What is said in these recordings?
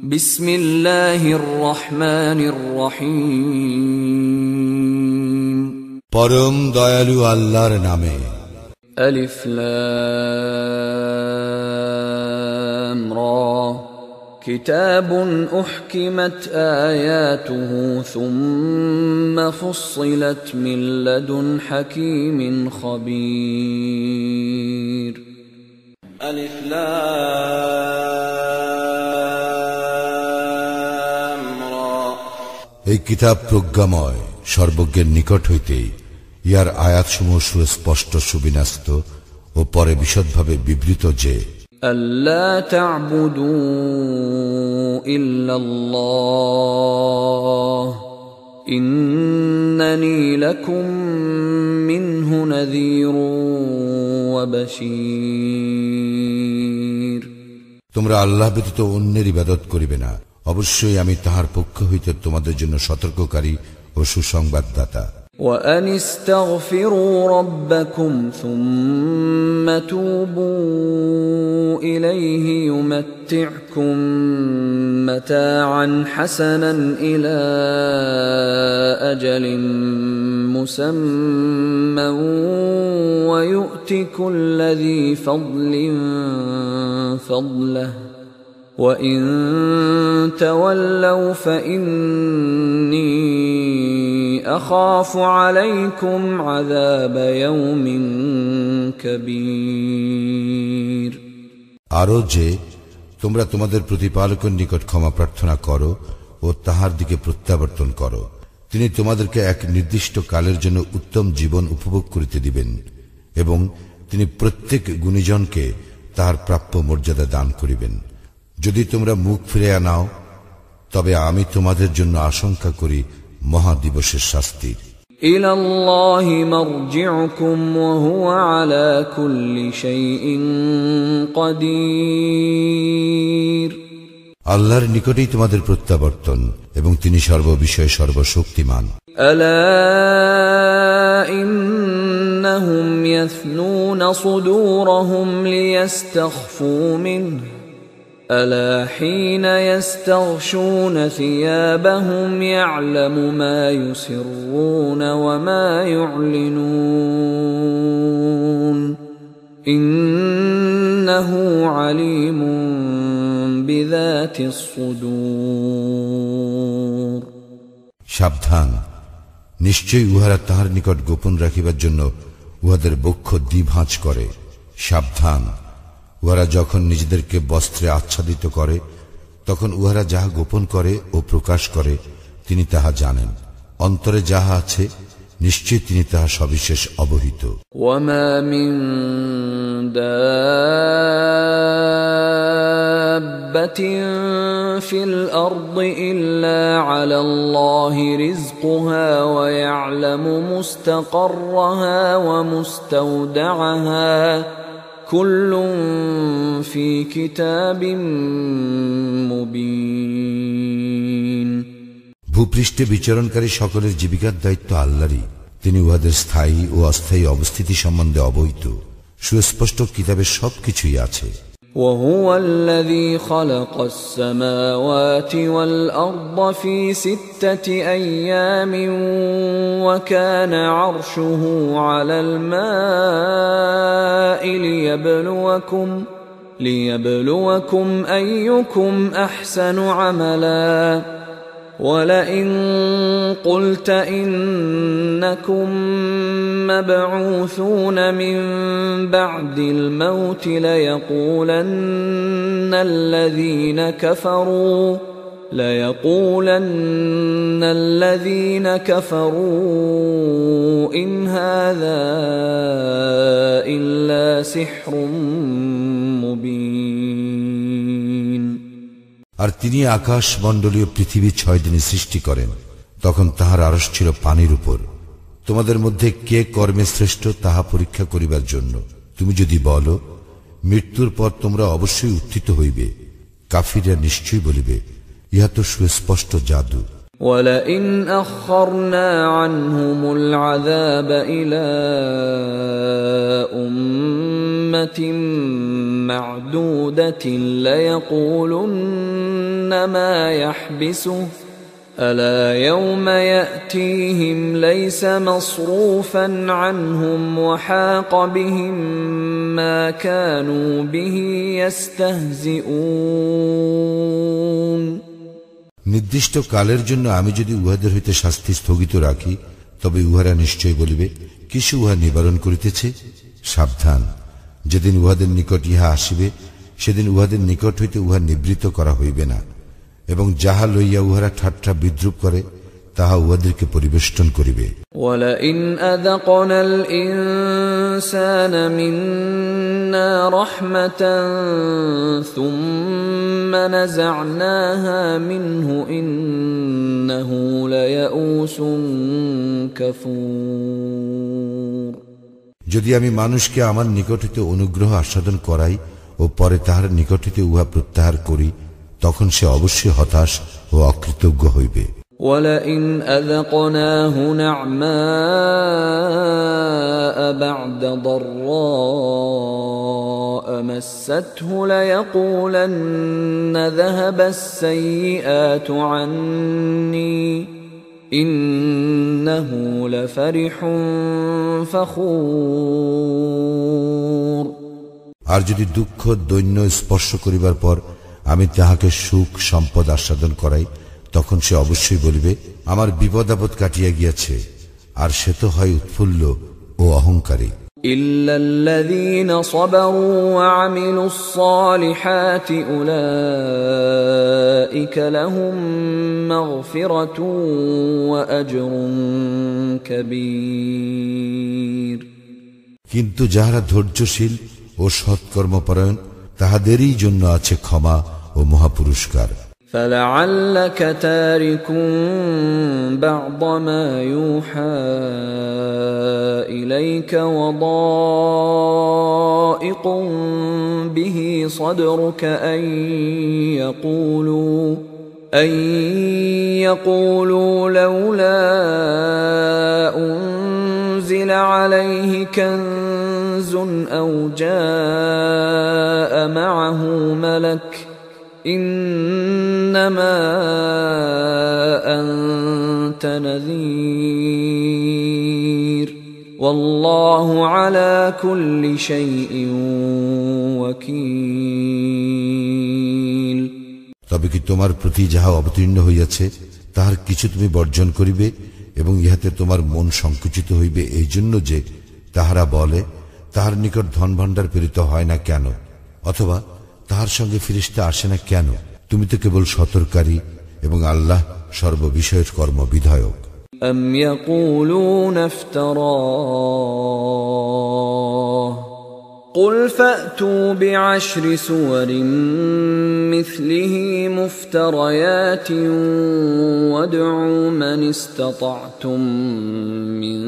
বিসমিল্লাহির রহমানির রহিম। পরম দয়ালু আল্লাহর নামে। আলিফ লাম রা। কিতাবুন উহকিমাত আয়াতুহু সুম্মা ফুসসিলাত মিন লাদুন হাকীমিন খাবীর। আলিফ লাম রা। এই কিতাব প্রজ্ঞাময়, সর্বজ্ঞের নিকট হইতে। ইয়ার আয়াতসমূহ সুস্পষ্ট, সুবিন্যস্ত ও পরে বিশদভাবে বিবৃত যে আল্লা তা'বুদু ইল্লাল্লাহ ইন্নানী লাকুম মিনহু নাযীরুন ওয়া বাশীর। তোমরা আল্লাহ ব্যতীত অন্যের ইবাদত করিবে না, অবশ্যই আমি তাহার পক্ষ হইতে তোমাদের জন্য সতর্ককারী ও সুসংবাদদাতা। وَأَنِ اسْتَغْفِرُوا رَبَّكُمْ ثُمَّ تُوبُوا إِلَيْهِ يُمَتِّعْكُمْ مَتَاعًا حَسَنًا إِلَى أَجَلٍ مُّسَمًّى وَيُؤْتِ كُلَّ ذِي فَضْلٍ فَضْلَهُ وَإِن تَوَلَّوْا فَإِنِّي أَخَافُ عَلَيْكُمْ عَذَابَ يَوْمٍ كَبِيرٍ। আরো যে তোমরা তোমাদের প্রতিপালকের নিকট ক্ষমা প্রার্থনা করো ও তাহার দিকে প্রত্যাবর্তন করো, তিনি তোমাদেরকে এক নির্দিষ্ট কালের জন্য উত্তম জীবন উপভোগ করিতে দিবেন এবং তিনি প্রত্যেক গুণীজনকে তাহার প্রাপ্য মর্যাদা দান করিবেন। যদি তোমরা মুখ ফিরিয়ে নাও, তবে আমি তোমাদের জন্য আশঙ্কা করি মহাদিবসের শাস্তির। ইলাল্লাহি মারজিউকুম ওয়া হুয়া আলা কুল্লি শাইইন কাদির। আল্লাহর নিকটেই তোমাদের প্রত্যাবর্তন এবং তিনি সর্ববিষয়ে সর্বশক্তিমান। আলা ইন্নাহুম ইয়াসনুনা সুদুরহুম লিয়াস্তাখফু মিনহু ألا حين يستغشون ثيابهم يعلم ما يسرون وما يعلنون إنه عليم بذات الصدور। সাবধান, নিশ্চয়ই উহারা তাহার নিকট গোপন রাখিবার জন্য উহাদের বক্ষ দ্বিভাঁজ করে। সাবধান, উহারা যখন নিজেদেরকে বস্ত্রে আচ্ছাদিত করে, তখন উহারা যাহা গোপন করে ও প্রকাশ করে তিনি তাহা জানেন। অন্তরে যাহা আছে নিশ্চয়ই তিনি তাহা সবিশেষ অবহিত। ওয়ামা মিন দাব্বাতিন ফিল আরদি ইল্লা আলাল্লাহি রিজকুহা ওয়া ইয়ালামু মুস্তাকাররাহা ওয়া মুস্তাওদাআহা কুল্লুন ফি কিতাবিম মুবিন। ভূপৃষ্ঠে বিচরণকারী সকলের জীবিকার দায়িত্ব আল্লাহরই। তিনি উহাদের স্থায়ী ও অস্থায়ী অবস্থিতি সম্বন্ধে অবহিত, সুস্পষ্ট কিতাবের সবকিছুই আছে। وهو الذي خلق السماوات والأرض في 6 أيام وكان عرشه على الماء ليبلوكم أيكم أحسن عملا ولئن قلت إنكم مبعوثون من بعد الموت ليقولن الذين كفروا إن هذا إلا سحر مبين। আর তিনি আকাশ মণ্ডলীয় পৃথিবী 6 দিনে সৃষ্টি করেন, তখন তাহার আরশ ছিল পানির উপর। তোমাদের মধ্যে কে কর্মে শ্রেষ্ঠ তাহা পরীক্ষা করিবার জন্য। তুমি যদি বলো মৃত্যুর পর তোমরা অবশ্যই উত্থিত হইবে, কাফিররা নিশ্চয়ই বলিবে ইহা তো সুস্পষ্ট জাদু। ولئن أخرنا عنهم العذاب إلى أمة معدودة ليقولن ما يحبسه ألا يوم يأتيهم ليس مصروفا عنهم وحاق بهم ما كانوا به يستهزئون নির্দিষ্ট কালের জন্য আমি যদি উহাদের হইতে শাস্তি স্থগিত রাখি, তবে উহারা নিশ্চয় বলিবে, কিছু উহা নিবারণ করিতেছে। সাবধান, যেদিন উহাদের নিকট ইহা আসিবে, সেদিন উহাদের নিকট হইতে উহা নিবৃত্ত করা হইবে না, এবং যাহা লইয়া উহারা ঠাট্টা বিদ্রুপ করে তাহা উহাদেরকে পরিবেষ্টন করিবে। وَلَئِنْ أَذَقْنَا الْإِنسَانَ مِنَّا رَحْمَةً ثُمَّ نَزَعْنَاهَا مِنْهُ إِنَّهُ لَيَئُوسٌ كَفُورٌ যদি আমি মানুষকে আমার নিকট হইতে অনুগ্রহ আস্বাদন করাই ও পরে তাহার নিকট হইতে উহা প্রত্যাহার করি, তখন সে অবশ্যই হতাশ ও অকৃতজ্ঞ হইবে। وَلَئِنْ أَذَقْنَاهُ نَعْمَاءَ بَعْدَ ضَرَّاءَ مَسَّتْهُ لَيَقُولَنَّ ذَهَبَ السَّيِّئَاتُ عَنِّي إِنَّهُ لَفَرِحٌ فَخُورٌ আর যদি দুঃখ দৈন্য স্পর্শ করিবার পর আমি তাহাকে সুখ সম্পদ আস্বাদন করাই, তখন সে অবশ্যই বলিবে, আমার বিপদ আপদ কাটিয়া গিয়াছে। আর সে তো হয় উৎফুল্ল ও অহংকারী। إلا الذين صبروا وعملوا الصالحات أولئك لهم مغفرة وأجر كبير কিন্তু যাহারা ধৈর্যশীল ও সৎকর্মপরায়ণ, তাহাদেরই জন্য আছে ক্ষমা ও মহাপুরস্কার। فلعلك تارك بعض ما يوحى إليك وضائق به صدرك أن يقولوا لولا أنزل عليه كنز أو جاء معه ملك إنما أنت نذير والله على كل شيء وكيل তবে কি তোমার প্রতি যাহা অবতীর্ণ হইয়াছে তাহার কিছু তুমি বর্জন করিবে এবং ইহাতে তোমার মন সংকুচিত হইবে এই জন্য যে তাহারা বলে, তাহার নিকট ধন ভাণ্ডার প্রেরিত হয় না কেন, অথবা তাহার সঙ্গে ফিরিস্তা আসে না কেন? তুমি তো কেবল সতর্ককারী এবং আল্লাহ সর্ববিষয়ের কর্ম বিধায়ক। أم يقولون افتراه قل فأتوا بعشر سور مثله مفتريات وادعوا من استطعتم من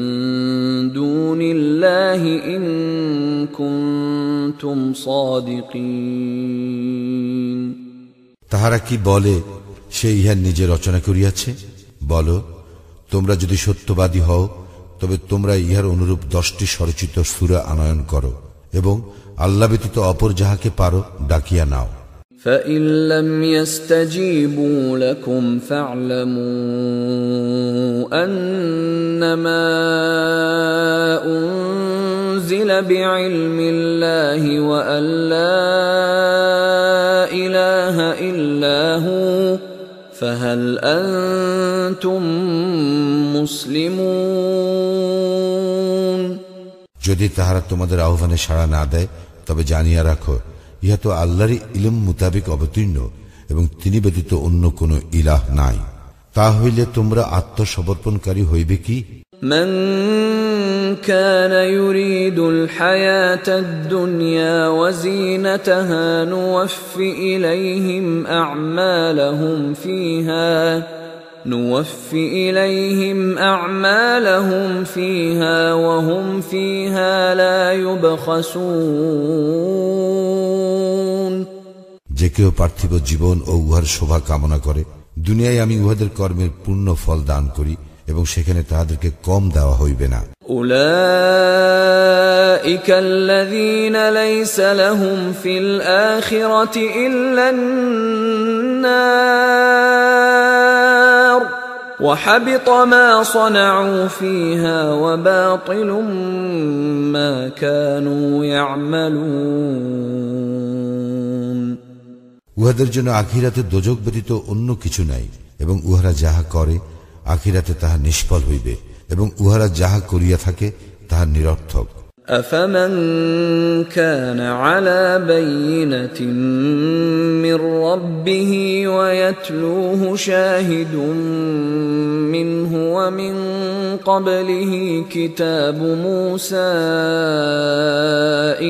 دون الله إن كنتم صادقين তাহারা কি বলে সে ইহা নিজে রচনা করিয়াছে? বলো, তোমরা যদি সত্যবাদী হও তবে তোমরা ইহার অনুরূপ 10টি স্বরচিত সূরা আনয়ন করো এবং আল্লাহ ব্যতীত অপর যাহাকে পারো ডাকিয়া নাও। فَإِن لَّمْ يَسْتَجِيبُوا لَكُمْ فَاعْلَمُوا أَنَّمَا أُنزِلَ بِعِلْمِ اللَّهِ وَأَن لَّا إِلَٰهَ إِلَّا هُوَ فَهَلْ أَنتُم مُّسْلِمُونَ যদি তাহারা তোমাদের আহ্বানে সাড়া না দেয় তবে জানিয়া রাখো, ইহা তো আল্লাহরই ইলম মোতাবেক অবতীর্ণ এবং তিনি ব্যতীত অন্য কোন ইলাহ নাই। তা হইলে তোমরা আত্মসমর্পণকারী হইবে কি? من كان يريد الحياة الدنيا وزينتها نوفي إليهم أعمالهم فيها وهم فيها لا يبخسون যে কেউ পার্থিব জীবন ও উহার শোভা কামনা করে দুনিয়ায় আমি উহাদের কর্মের পূর্ণ ফল দান করি এবং সেখানে তাহাদেরকে কম দেওয়া হইবে না। উলাইকা আল্লাযীনা লাইসা লাহুম ফিল আখিরাতি ইল্লান নার ওয়া হাবিতা মা সানাউ ফিহা ওয়া বাতিলুম মা কানু ইয়ামালুন। উহাদের জন্য আখিরাতে দোজখ ব্যতীত অন্য কিছু নাই এবং উহারা যাহা করে আখিরাতে তাহা নিষ্ফল হইবে এবং উহারা যাহা করিয়া থাকে তাহা নিরর্থক। أفمن كان على بينة من ربه ويتلوه شاهد منه ومن قبله كتاب موسى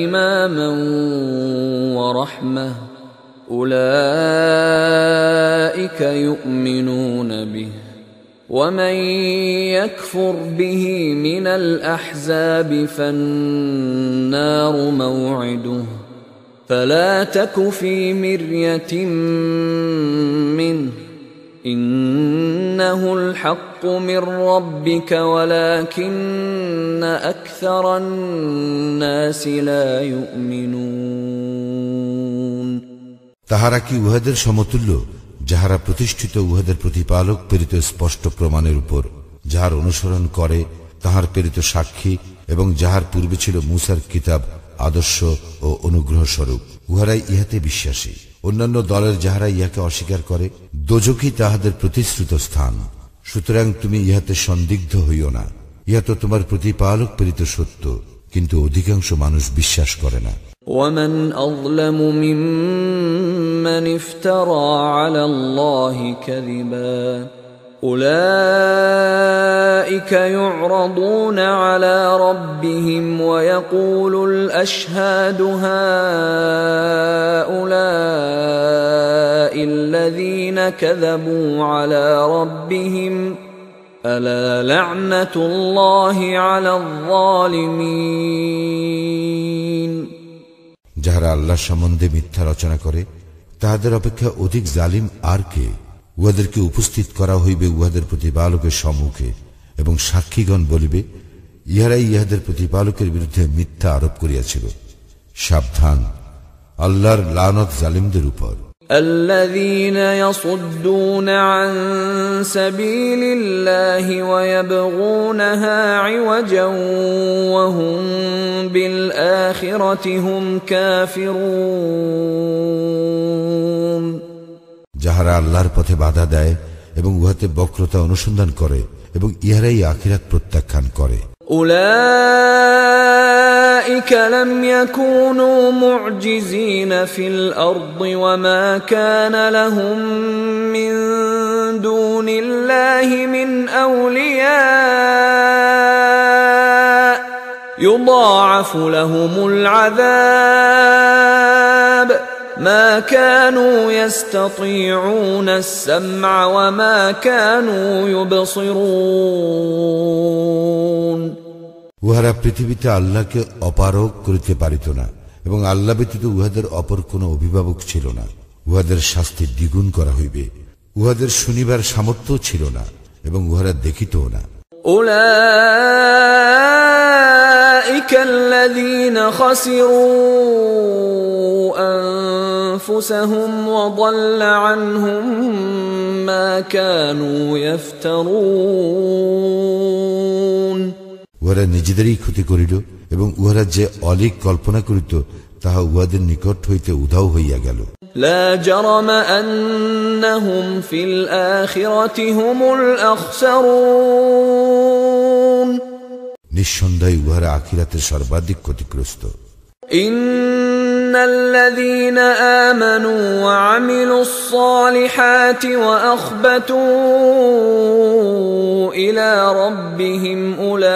إماما ورحمة أولئك يؤمنون به ومن يكفر به من الأحزاب فالنار موعده فلا تك في مرية منه إنه الحق من ربك ولكن أكثر الناس لا يؤمنون। তাহারা কি উহাদের সমতুল্য যাহারা প্রতিষ্ঠিত উহাদের প্রতিপালক প্রেরিত স্পষ্ট প্রমাণের উপর, যাহার অনুসরণ করে তাহার প্রেরিত সাক্ষী এবং যাহার পূর্বে ছিল মূসার কিতাব আদর্শ ও অনুগ্রহ স্বরূপ, উহারাই ইহাতে বিশ্বাসী। অন্যান্য দলের যাহারা ইহাকে অস্বীকার করে দোজখই তাহাদের প্রতিশ্রুত স্থান। সুতরাং তুমি ইহাতে সন্দিগ্ধ হইও না, ইহা তো তোমার প্রতিপালক প্রেরিত সত্য, কিন্তু অধিকাংশ মানুষ বিশ্বাস করে না। ومن أظلم ممن افترى على الله كذبا أولئك يعرضون على ربهم ويقول الأشهاد هؤلاء الذين كذبوا على ربهم ألا لعنة الله على الظالمين। যাহারা আল্লাহর সম্বন্ধে মিথ্যা রচনা করে তাহাদের অপেক্ষা অধিক জালিম আর কে? উহাদেরকে উপস্থিত করা হইবে উহাদের প্রতিপালকের সম্মুখে এবং সাক্ষীগণ বলিবে, ইহারাই ইহাদের প্রতিপালকের বিরুদ্ধে মিথ্যা আরোপ করিয়াছিল। সাবধান, আল্লাহর লানত জালিমদের উপর। الذين يصدون عن سبيل الله ويبغونها عوجا وهم بالآخرة هم كافرون। যাহারা আল্লাহর পথে বাধা দেয় এবং উহাতে বক্রতা অনুসন্ধান করে এবং ইহারাই আখিরাত প্রত্যাখ্যান করে। أولئك لم يكونوا معجزين في الأرض وما كان لهم من دون الله من أولياء يضاعف لهم العذاب ما كانوا يستطيعون السمع وما كانوا يبصرون। উহারা পৃথিবীতে আল্লাহকে অপারগ করিতে পারিত না এবং আল্লাহ ব্যতীত উহাদের অপর কোন অভিভাবক ছিল না। উহাদের শাস্তি দ্বিগুণ করা হইবে। উহাদের শুনিবার সামর্থ্য ছিল না এবং উহারা দেখিতও না। أولئك الذين خسروا أنفسهم وضل عنهم ما كانوا يفترون। উহারা নিজেদেরই ক্ষতি করিল এবং উহারা যে অলিক কল্পনা করিত তাহা উহাদের নিকট হইতে উধাও হইয়া গেল। لا جرم أنهم في الآخرة هم الأخسرون। নিঃসন্দেহে উহারা আখিরাতের সর্বাধিক ক্ষতিগ্রস্ত। إن الذين آمنوا وعملوا الصالحات وأخبتوا إلى ربهم أولئك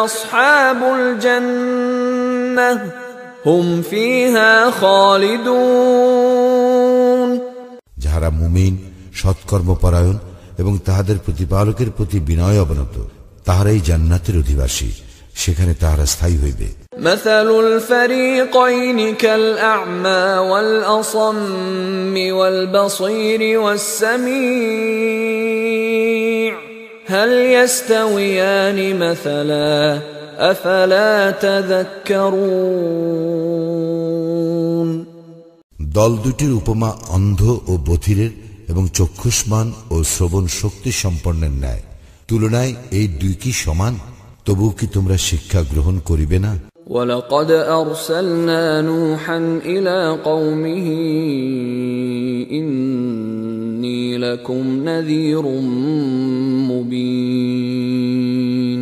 أصحاب الجنة هم فيها خالدون। যাহারা মুমিন, সৎকর্মপরায়ণ এবং তাহাদের প্রতিপালকের প্রতি বিনয় অবনত, তাহারাই জান্নাতের অধিবাসী, সেখানে তাহারা স্থায়ী হইবে। مثل الفريقين كالأعمى والأصم والبصير والسميع هل يستويان مثلا أفلا تذكرون দল দুটির উপমা অন্ধ ও বধিরের এবং চক্ষুষ্মান ও শ্রবণ শক্তি সম্পন্নের ন্যায়। তুলনায় এই দুই কি সমান? তবুও কি তোমরা শিক্ষা গ্রহণ করিবে না? وَلَقَدْ أَرْسَلْنَا نُوحًا إِلَى قَوْمِهِ إِنِّي لَكُمْ نَذِيرٌ مُبِينٌ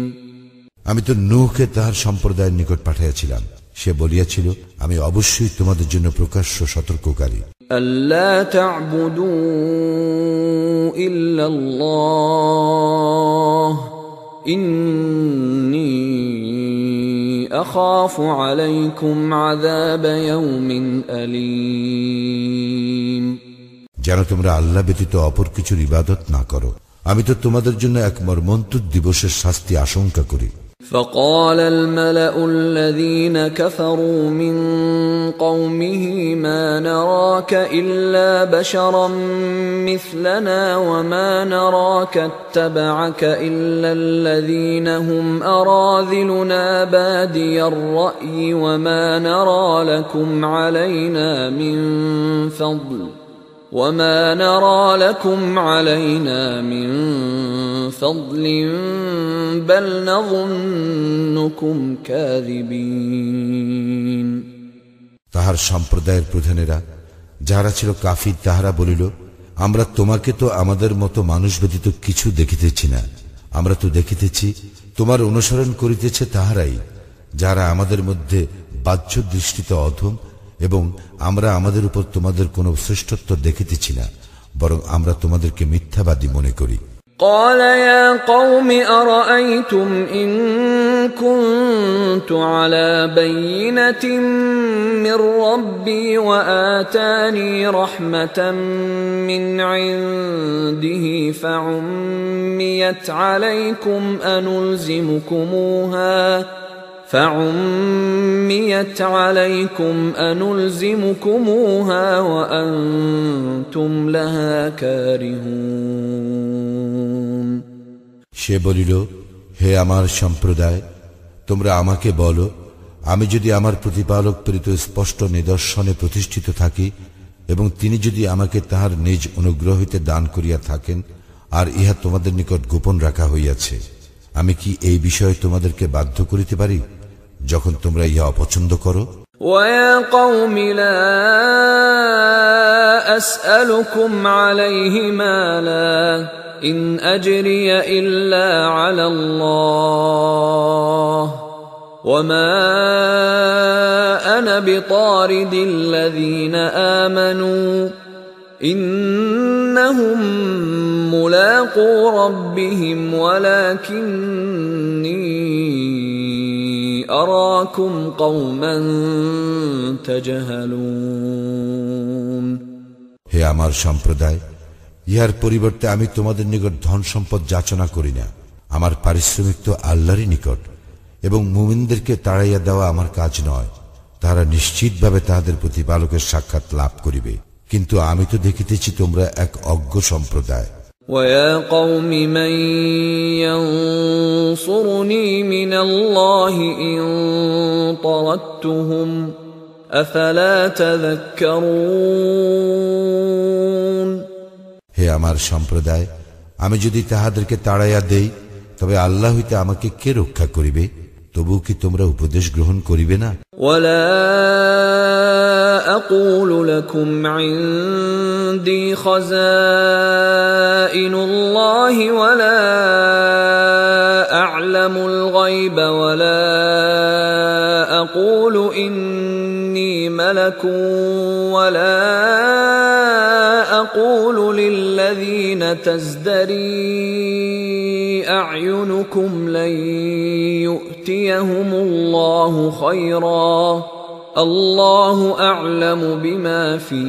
আমি তো নূহকে তাহার সম্প্রদায়ের নিকট পাঠাইয়াছিলাম, সে বলিয়াছিল, আমি অবশ্যই তোমাদের জন্য প্রকাশ্য সতর্ককারী। أَلَّا تَعْبُدُوا إِلَّا اللَّهَ إِنِّي أَخَافُ عَلَيْكُمْ عَذَابَ يَوْمٍ أَلِيمٍ যেন তোমরা আল্লাহ ব্যতীত অপর কিছুর ইবাদত না করো, আমি তো তোমাদের জন্য এক মর্মন্তুদ দিবসের শাস্তি আশঙ্কা করি। فقال الملأ الذين كفروا من قومه ما نراك إلا بشرا مثلنا وما نراك اتبعك إلا الذين هم أراذلنا بادي الرأي وما نرى لكم علينا من فضل بل نظنكم كاذبين তাহার সম্প্রদায়ের প্রধানেরা যারা ছিল কাফির তাহারা বলিল, আমরা তোমাকে তো আমাদের মতো মানুষ ব্যতীত কিছু দেখিতেছি না, আমরা তো দেখিতেছি তোমার অনুসরণ করিতেছে তাহারাই যারা আমাদের মধ্যে বাহ্য দৃষ্টিতে অধম, এবং আমরা আমাদের উপর তোমাদের কোনো শ্রেষ্ঠত্ব দেখিতেছি না, বরং আমরা তোমাদেরকে মিথ্যাবাদী মনে করি। قال يا قوم أرأيتم إن كنت على بينة من ربي وآتاني رحمة من عنده فعميت عليكم أنلزمكموها وأنتم لها كارهون সে বলিল, হে আমার সম্প্রদায়, তোমরা আমাকে বলো, আমি যদি আমার প্রতিপালক প্রেরিত স্পষ্ট নিদর্শনে প্রতিষ্ঠিত থাকি এবং তিনি যদি আমাকে তাহার নিজ অনুগ্রহ হইতে দান করিয়া থাকেন, আর ইহা তোমাদের নিকট গোপন রাখা হইয়াছে, আমি কি এই বিষয়ে তোমাদেরকে বাধ্য করিতে পারি যখন তোমরা ইহা অপছন্দ করো? وَيَا قَوْمِ لَا أَسْأَلُكُمْ عَلَيْهِ مَالًا إِنْ أَجْرِيَ إِلَّا عَلَى اللَّهِ وَمَا أَنَا بِطَارِدِ الَّذِينَ آمَنُوا إِنَّهُمْ مُلَاقُو رَبِّهِمْ وَلَكِنِّي أَرَاكُمْ قَوْمًا تَجْهَلُونَ হে আমার সম্প্রদায়, ইহার পরিবর্তে আমি তোমাদের নিকট ধন সম্পদ যাচনা করি না, আমার পারিশ্রমিক তো আল্লাহরই নিকট, এবং মুমিনদেরকে তাড়াইয়া দেওয়া আমার কাজ নয়, তারা নিশ্চিতভাবে তাহাদের প্রতিপালকের সাক্ষাৎ লাভ করিবে, কিন্তু আমি তো দেখিতেছি তোমরা এক অজ্ঞ সম্প্রদায়। وَيَا قَوْمِ مَنْ يَنْصُرُنِي مِنَ اللَّهِ إِنْ طَرَدتُّهُمْ أَفَلَا تَذَكَّرُونَ হে আমার সম্প্রদায়, আমি যদি তাহাদেরকে তাড়াইয়া দেই, তবে আল্লাহ হইতে আমাকে কে রক্ষা করিবে? তবুও কি তোমরা উপদেশ গ্রহণ করিবে না? وَلَا أَقُولُ لَكُمْ عِنْدِي خَزَائِنُ اللَّهِ وَلَا أَعْلَمُ الْغَيْبَ وَلَا أَقُولُ إِنِّي مَلَكٌ وَلَا أَقُولُ لِلَّذِينَ تَزْدَرِي أَعْيُنُكُمْ لَنْ يُؤْتِيَهُمُ اللَّهُ خَيْرًا الله أعلم بما في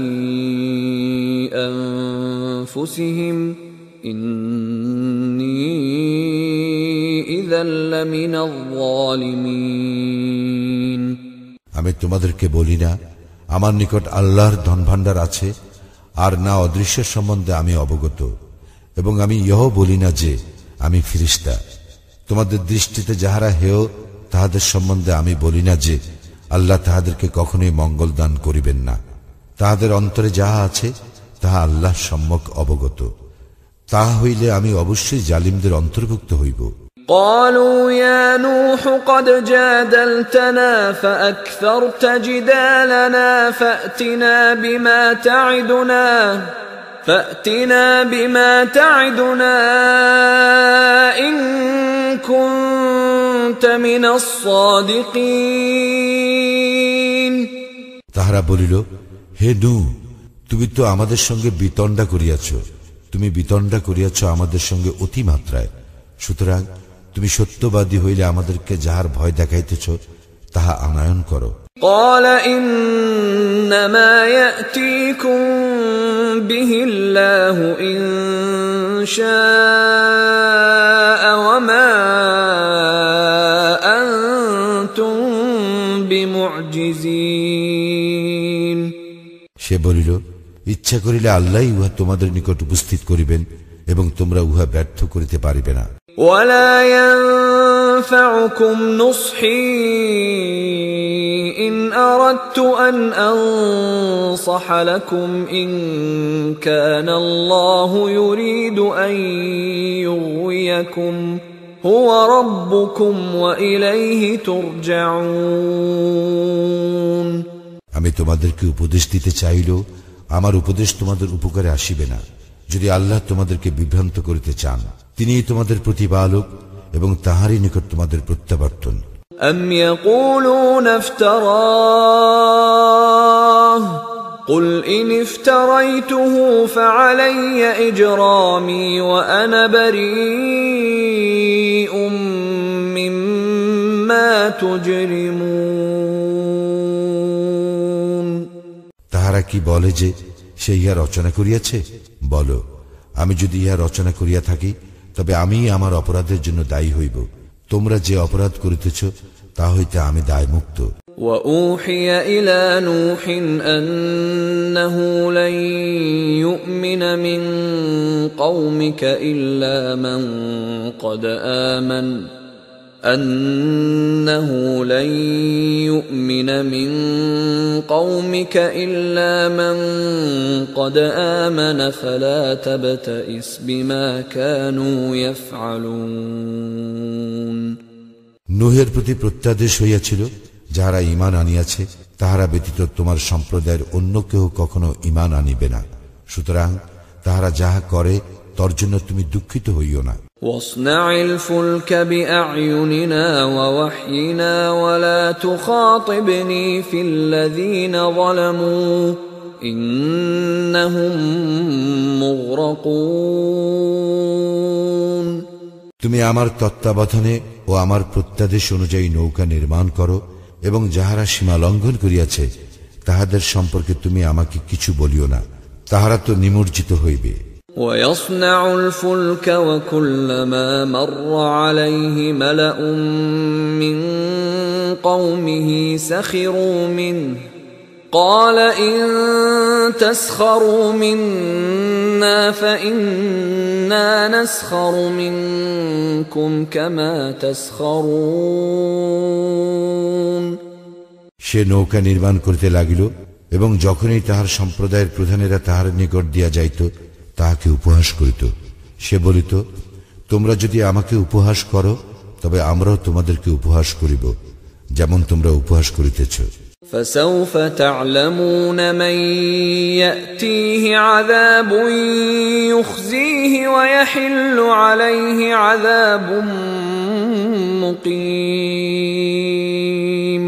أنفسهم إني إذا لمن الظالمين আমি তোমাদেরকে বলি না আমার নিকট আল্লাহর ধনভাণ্ডার আছে, আর না অদৃশ্যের সম্বন্ধে আমি অবগত, এবং আমি ইহও বলি না যে আমি ফিরিস্তা। তোমাদের দৃষ্টিতে যাহারা হেয় তাহাদের সম্বন্ধে আমি বলি না যে আল্লাহ তাহাদেরকে কখনোই মঙ্গল দান করিবেন না। তাহাদের অন্তরে যাহা আছে তাহা আল্লাহ সম্যক অবগত। তাহা হইলে আমি অবশ্যই জালিমদের অন্তর্ভুক্ত হইব। قالوا يا نوح قد جادلتنا فأكثرت جدالنا فأتنا بما تعدنا إن كنت من الصادقين। তাহারা বলিল, হে নূহ, তুমি তো আমাদের সঙ্গে বিতণ্ডা করিয়াছ, তুমি বিতণ্ডা করিয়াছ আমাদের সঙ্গে অতিমাত্রায়। সুতরাং তুমি সত্যবাদী হইলে আমাদেরকে যাহার ভয় দেখাইতেছ তাহা আনয়ন করো। قال إنما يأتيكم به الله إن شاء وما أنتم بمعجزين। সে বলিল, ইচ্ছা করিলে আল্লাহই উহা তোমাদের নিকট উপস্থিত করিবেন এবং তোমরা উহা ব্যর্থ করিতে পারিবে না। ولا ينفعكم نصحي إن أردت أن أنصح لكم إن كان الله يريد أن يغويكم هو ربكم وإليه ترجعون। আমি তোমাদেরকে উপদেশ দিতে চাইলেও আমার উপদেশ তোমাদের উপকারে আসিবে না, যদি আল্লাহ তোমাদেরকে বিভ্রান্ত করিতে চান। তিনিই তোমাদের প্রতিপালক এবং তাহারই নিকট তোমাদের প্রত্যাবর্তন। أم يقولون افتراه قل إن افتريته فعلي إجرامي وأنا بريء مما تجرمون। তাহারা কি বলে যে সে ইহা রচনা করিয়াছে? বলো, আমি যদি ইহা রচনা করিয়া থাকি তবে আমি আমার অপরাধের জন্য দায়ী হইব। তোমরা যে অপরাধ করিতেছ তা হইতে আমি দায়মুক্ত। وأوحي إلى نوح أنه لن يؤمن من قومك إلا من قد آمن فلا تبتئس بما كانوا يفعلون। নূহের প্রতি প্রত্যাদেশ হইয়াছিল, যাহারা ঈমান আনিয়াছে তাহারা ব্যতীত তোমার সম্প্রদায়ের অন্য কেহ কখনো ঈমান আনিবে না। সুতরাং তাহারা যাহা করে তর জন্য তুমি দুঃখিত হইও না। واصنع الفلك بأعيننا ووحينا ولا تخاطبني في الذين ظلموا إنهم مغرقون। তুমি আমার তত্ত্বাবধানে ও আমার প্রত্যাদেশ অনুযায়ী নৌকা নির্মাণ করো এবং যাহারা সীমা লঙ্ঘন করিয়াছে তাহাদের সম্পর্কে তুমি আমাকে কিছু বলিও না, তাহারা তো নিমজ্জিত হইবে। ويصنع الفلك وكلما مر عليه ملأ من قومه سخروا منه قال إن تسخروا منا فإنا نسخر منكم كما تسخرون। সে নৌকা নির্মাণ করিতে লাগিল এবং যখনই তাহার সম্প্রদায়ের প্রধানেরা তাহার নিকট দিয়া যাইত তাহাকে উপহাস করিত। সে বলিত, তোমরা যদি আমাকে উপহাস করো তবে আমরাও তোমাদেরকে উপহাস করিব, যেমন তোমরা উপহাস করিতেছ। فسوف تعلمون من يأتيه عذاب يخزيه ويحل عليه عذاب مقيم।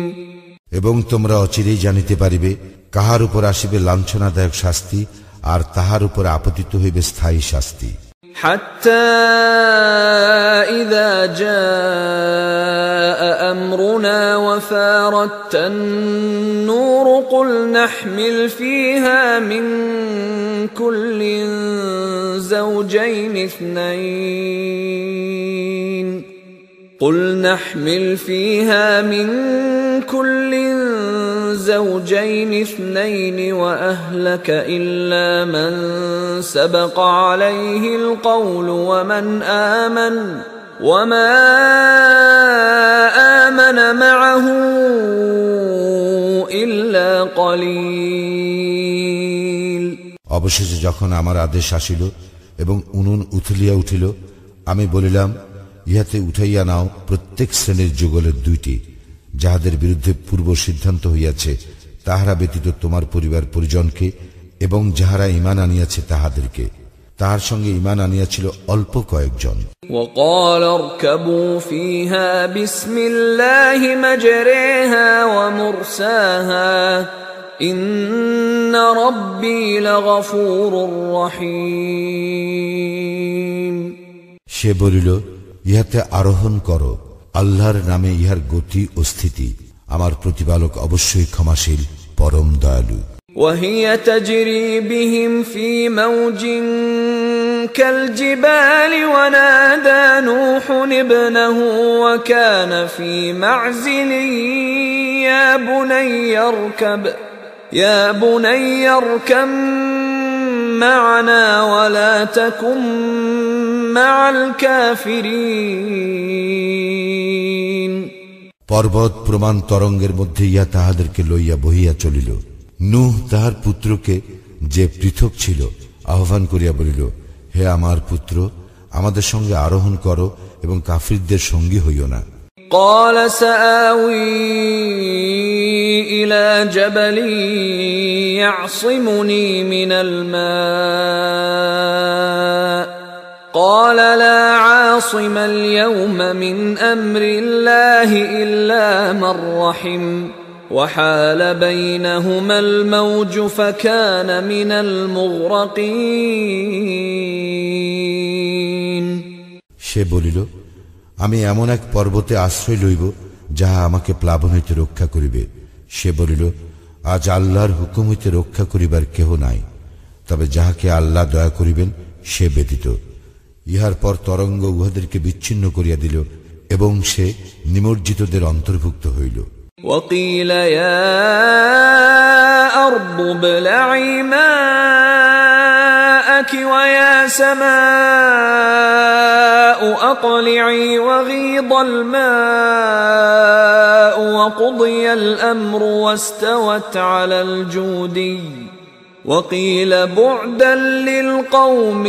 এবং তোমরা অচিরেই জানিতে পারিবে কাহার উপর আসিবে লাঞ্ছনাদায়ক শাস্তি আর তাহার উপর আপতিত হইবে স্থায়ী শাস্তি। حتى إذا جاء أمرنا وفارت النور قل نحمل فيها من كل زوجين اثنين قل نحمل فيها من كل زوجين اثنين وأهلك إلا من سبق عليه القول وما آمن معه إلا قليل। অবশেষে যখন আমার আদেশ আসিল এবং উনুন উথলিয়া উঠিল, আমি বলিলাম, ইহাতে উঠাইয়া নাও প্রত্যেক শ্রেণীর যুগলের 2টি, যাহাদের বিরুদ্ধে পূর্ব সিদ্ধান্ত হইয়াছে, তাহারা ব্যতীত তোমার পরিবার পরিজনকে, এবং যাহারা ঈমান আনিয়াছে তাহাদেরকে। তাহার সঙ্গে ঈমান আনিয়াছিল অল্প কয়েকজন। وقال اركبوا فيها بسم الله مجريها ومرساها إن ربي لغفور رحيم। সে বলিল, ইহাতে আরোহণ করো, আল্লাহর নামে ইহার গতি ও স্থিতি, আমার প্রতিপালক অবশ্যই ক্ষমাশীল, পরম দয়ালু। وهي تجري بهم في موج كالجبال ونادى نوح ابنه وكان في معزل يا بني اركب معنا ولا تكن مع الكافرين। পর্বত প্রমাণ তরঙ্গের মধ্যে ইহা তাহাদেরকে লইয়া বহিয়া চলিল। নূহ তাহার পুত্রকে, যে পৃথক ছিল, আহ্বান করিয়া বলিল, হে আমার পুত্র, আমাদের সঙ্গে আরোহণ করো এবং কাফিরদের সঙ্গী হইও না। قال سآوي إلى جبل يعصمني من الماء قال لا عاصم اليوم من أمر الله إلا من رحم وحال بينهما الموج فكان من المغرقين। সে বলিল, আমি এমন এক পর্বতে আশ্রয় লইব যাহা আমাকে প্লাবন হইতে রক্ষা করিবে। সে বলিল, আজ আল্লাহর হুকুম হইতে রক্ষা করিবার কেহ নাই, তবে যাহাকে আল্লাহ দয়া করিবেন সে ব্যতীত। ইহার পর তরঙ্গ উহাদেরকে বিচ্ছিন্ন করিয়া দিল এবং সে নিমজ্জিতদের অন্তর্ভুক্ত হইল। وقيل يا أرض ابلعي ماءك ويا سماء أقلعي وغيض الماء وقضي الأمر واستوت على الجودي وقيل بعدا للقوم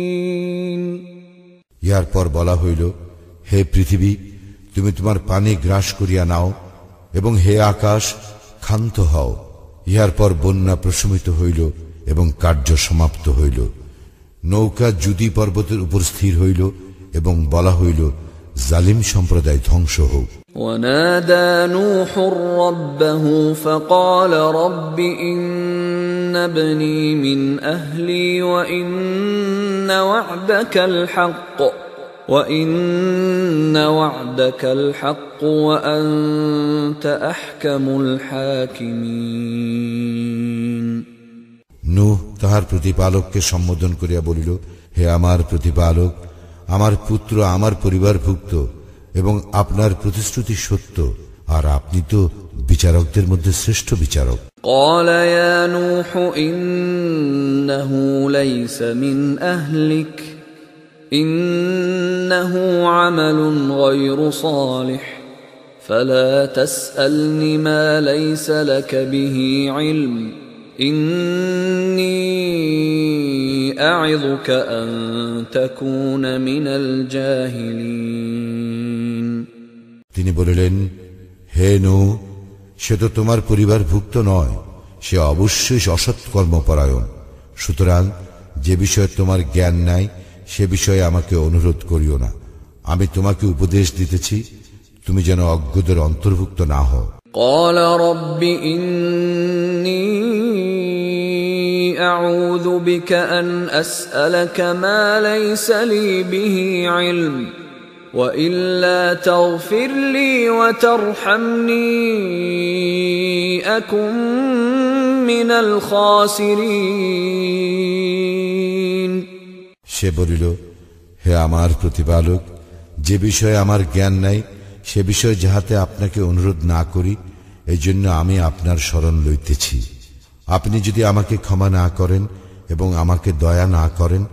الظالمين। ইহার পর বলা হইল, হে পৃথিবী, তুমি তোমার পানি গ্রাস করিয়া নাও, এবং হে আকাশ, ক্ষান্ত হও। ইহার পর বন্যা প্রশমিত হইল এবং কার্য সমাপ্ত হইল। নৌকা জুদি পর্বতের উপর স্থির হইল এবং বলা হইল, জালিম সম্প্রদায় ধ্বংস হোক। ونادى نوح ربه فقال رب إن ابني من أهلي وإن وعدك الحق وأنت أحكم الحاكمين। নূহ তাহার প্রতিপালককে সম্বোধন করিয়া বলিল, হে আমার প্রতিপালক, আমার পুত্র আমার পরিবারভুক্ত এবং আপনার প্রতিশ্রুতি সত্য, আর আপনি তো বিচারকদের মধ্যে শ্রেষ্ঠ বিচারক। قال يا نوح إنه ليس من أهلك إنه عمل غير صالح فلا تسألني ما ليس لك به علم إني أعظك أن تكون من الجاهلين। তিনি বলিলেন, হে নূহ, সে তো তোমার পরিবারভুক্ত নয়, সে অবশ্যই অসৎ কর্মপরায়ণ। সুতরাং যে বিষয়ে তোমার জ্ঞান নাই সে বিষয়ে আমাকে অনুরোধ করিও না। আমি তোমাকে উপদেশ দিতেছি, তুমি যেন অজ্ঞদের অন্তর্ভুক্ত না হও। قال رب إني أعوذ بك أن أسألك ما ليس لي به علم وإلا تغفر لي وترحمني أكن من الخاسرين। সে বলিল, হে আমার প্রতিপালক, যে বিষয়ে আমার জ্ঞান নাই সে বিষয়ে যাহাতে আপনাকে অনুরোধ না করি, এই জন্য আমি আপনার শরণ লইতেছি। আপনি যদি আমাকে ক্ষমা না করেন এবং আমাকে দয়া না করেন,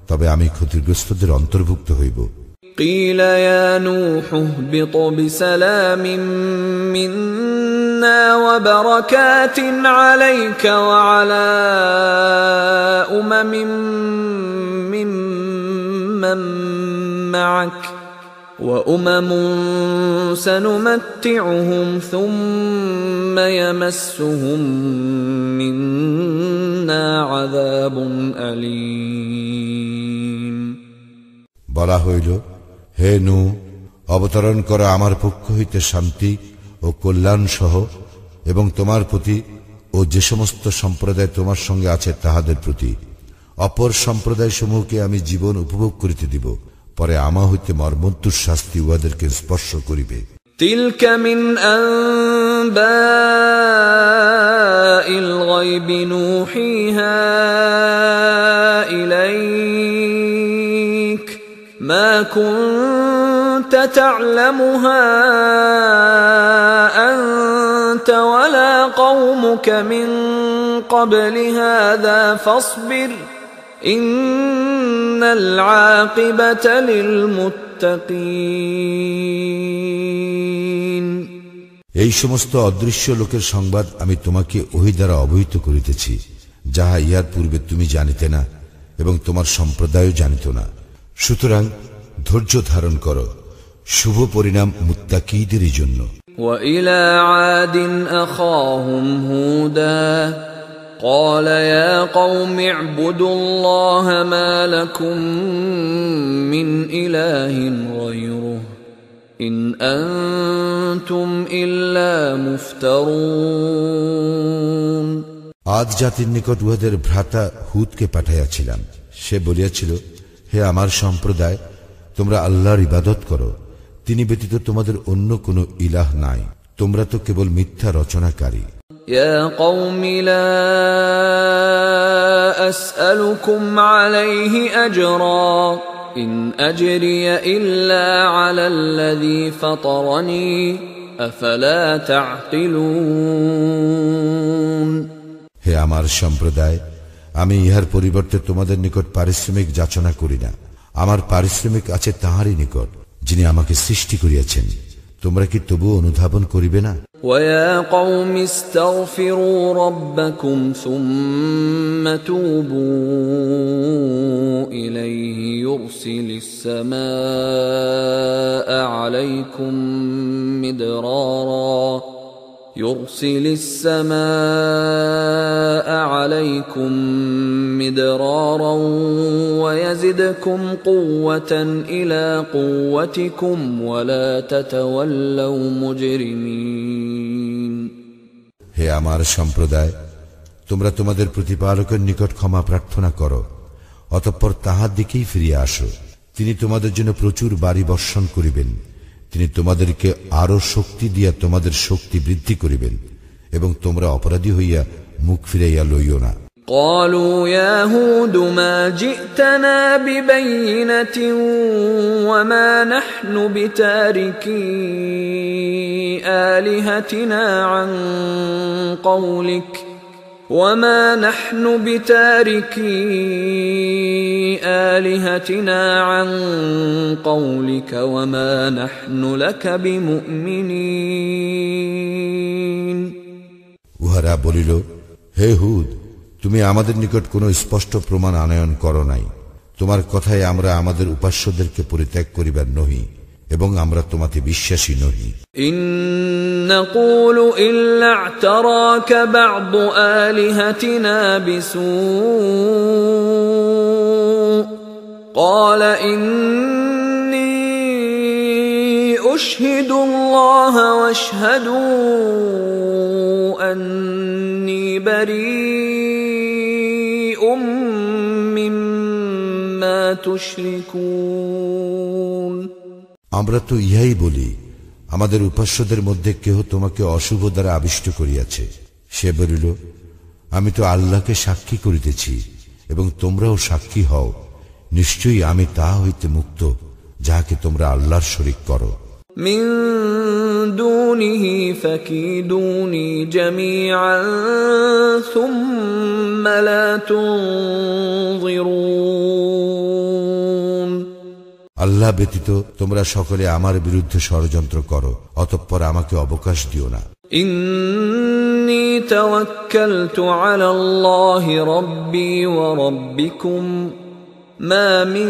তবে আমি ক্ষতিগ্রস্তদের অন্তর্ভুক্ত হইব। قيل يا نوح اهبط بسلام منا وبركات عليك وعلى ممن معك وأمم سنمتعهم ثم يمسهم منا عذاب أليم বলা হইল, হে নূহ, অবতরণ কর আমার পক্ষ হইতে শান্তি ও কল্যাণ সহ, এবং তোমার প্রতি ও যে সমস্ত সম্প্রদায় তোমার সঙ্গে আছে তাহাদের প্রতি। অপর সম্প্রদায় সমূহকে আমি জীবন উপভোগ করিতে দিব, পরে আমা হইতে মর্মন্তুর শাস্তি উহাদেরকে স্পর্শ করিবে। تلك من أنباء الغيب نوحيها إليك ما كنت تعلمها أنت ولا قومك من قبل هذا فاصبر إن العاقبة للمتقين এই সমস্ত অদৃশ্য লোকের সংবাদ আমি তোমাকে ওহী দ্বারা অবহিত করিতেছি, যাহা ইহার পূর্বে তুমি জানিতে না এবং তোমার সম্প্রদায়ও জানিত না। সুতরাং ধৈর্য ধারণ করো, শুভ পরিণাম মুত্তাকীদেরই জন্য। وإلى عاد أخاهم هودا قال يا قوم اعبدوا الله ما لكم من إله غيره إن أنتم إلا مفترون আদ জাতির নিকট উহাদের ভ্রাতা হুদকে পাঠাইয়াছিলাম। সে বলিয়াছিল, হে আমার সম্প্রদায়, তোমরা আল্লাহর ইবাদত করো, তিনি ব্যতীত তোমাদের অন্য কোনো ইলাহ নাই, তোমরা তো কেবল মিথ্যা রচনাকারী। يا قوم لا أسألكم عليه أجرا إن أجري إلا على الذي فطرني أفلا تعقلون হে আমার সম্প্রদায়, আমি ইহার পরিবর্তে তোমাদের নিকট পারিশ্রমিক যাচনা করি না। আমার পারিশ্রমিক আছে তাহারই নিকট, যিনি আমাকে সৃষ্টি করিয়াছেন। তোমরা কি তবু অনুধাবন করিবে না? ويا قوم استغفروا ربكم ثم توبوا إليه يرسل السماء عليكم مدرارا ويزدكم قوة إلى قوتكم ولا تتولوا مجرمين হে আমার সম্প্রদায়, তোমরা তোমাদের প্রতিপালকের নিকট ক্ষমা প্রার্থনা করো, অতঃপর তাহার দিকেই ফিরিয়া আসো। তিনি তোমাদের জন্য প্রচুর বাড়ি বর্ষণ করিবেন, তিনি তোমাদেরকে আরো শক্তি দিয়া তোমাদের শক্তি বৃদ্ধি করিবেন, এবং তোমরা অপরাধী হইয়া মুখ ফিরাইয়া লইও না। قالوا يا هود ما جئتنا ببينة وما نحن بتاركي آلهتنا عن قولك وما نحن بتاركي آلهتنا عن قولك وما نحن لك بمؤمنين উহারা বলিল, হে হুদ, তুমি আমাদের নিকট কোনো স্পষ্ট প্রমাণ আনয়ন করো নাই। তোমার কথায় আমরা আমাদের উপাস্যদেরকে পরিত্যাগ করিবার নহি, এবং আমরা তোমাতে বিশ্বাসী নহি। ইন নাকুলু ইল্লা আ'তারাকা বা'দু আলিহাতিনা বিসূ ক্বালা ইন্নী উশহিদুল্লাহ ওয়াশহাদু আন্নী বারীউম মিম্মা তুশরিকুন আমরা তো ইহাই বলি, আমাদের উপাস্যদের মধ্যে কেহ তোমাকে অশুভ দ্বারা আবিষ্ট করিয়াছে। সে বলিল, আমি তো আল্লাহকে সাক্ষী করিতেছি এবং তোমরাও সাক্ষী হও, নিশ্চয়ই আমি তাহা হইতে মুক্ত যাহাকে তোমরা আল্লাহর শরীক করো। মিন দুনিহি ফাকিদুনি জামিআন সুম্মা লা তুনযিরুন। আল্লাহ ব্যতীত তোমরা সকলে আমার বিরুদ্ধে ষড়যন্ত্র করো, অতঃপর আমাকে অবকাশ দিও না। ইন্নী তাওয়াক্কালতু আলাল্লাহি রাব্বি ওয়া রাব্বিকুম মা মিন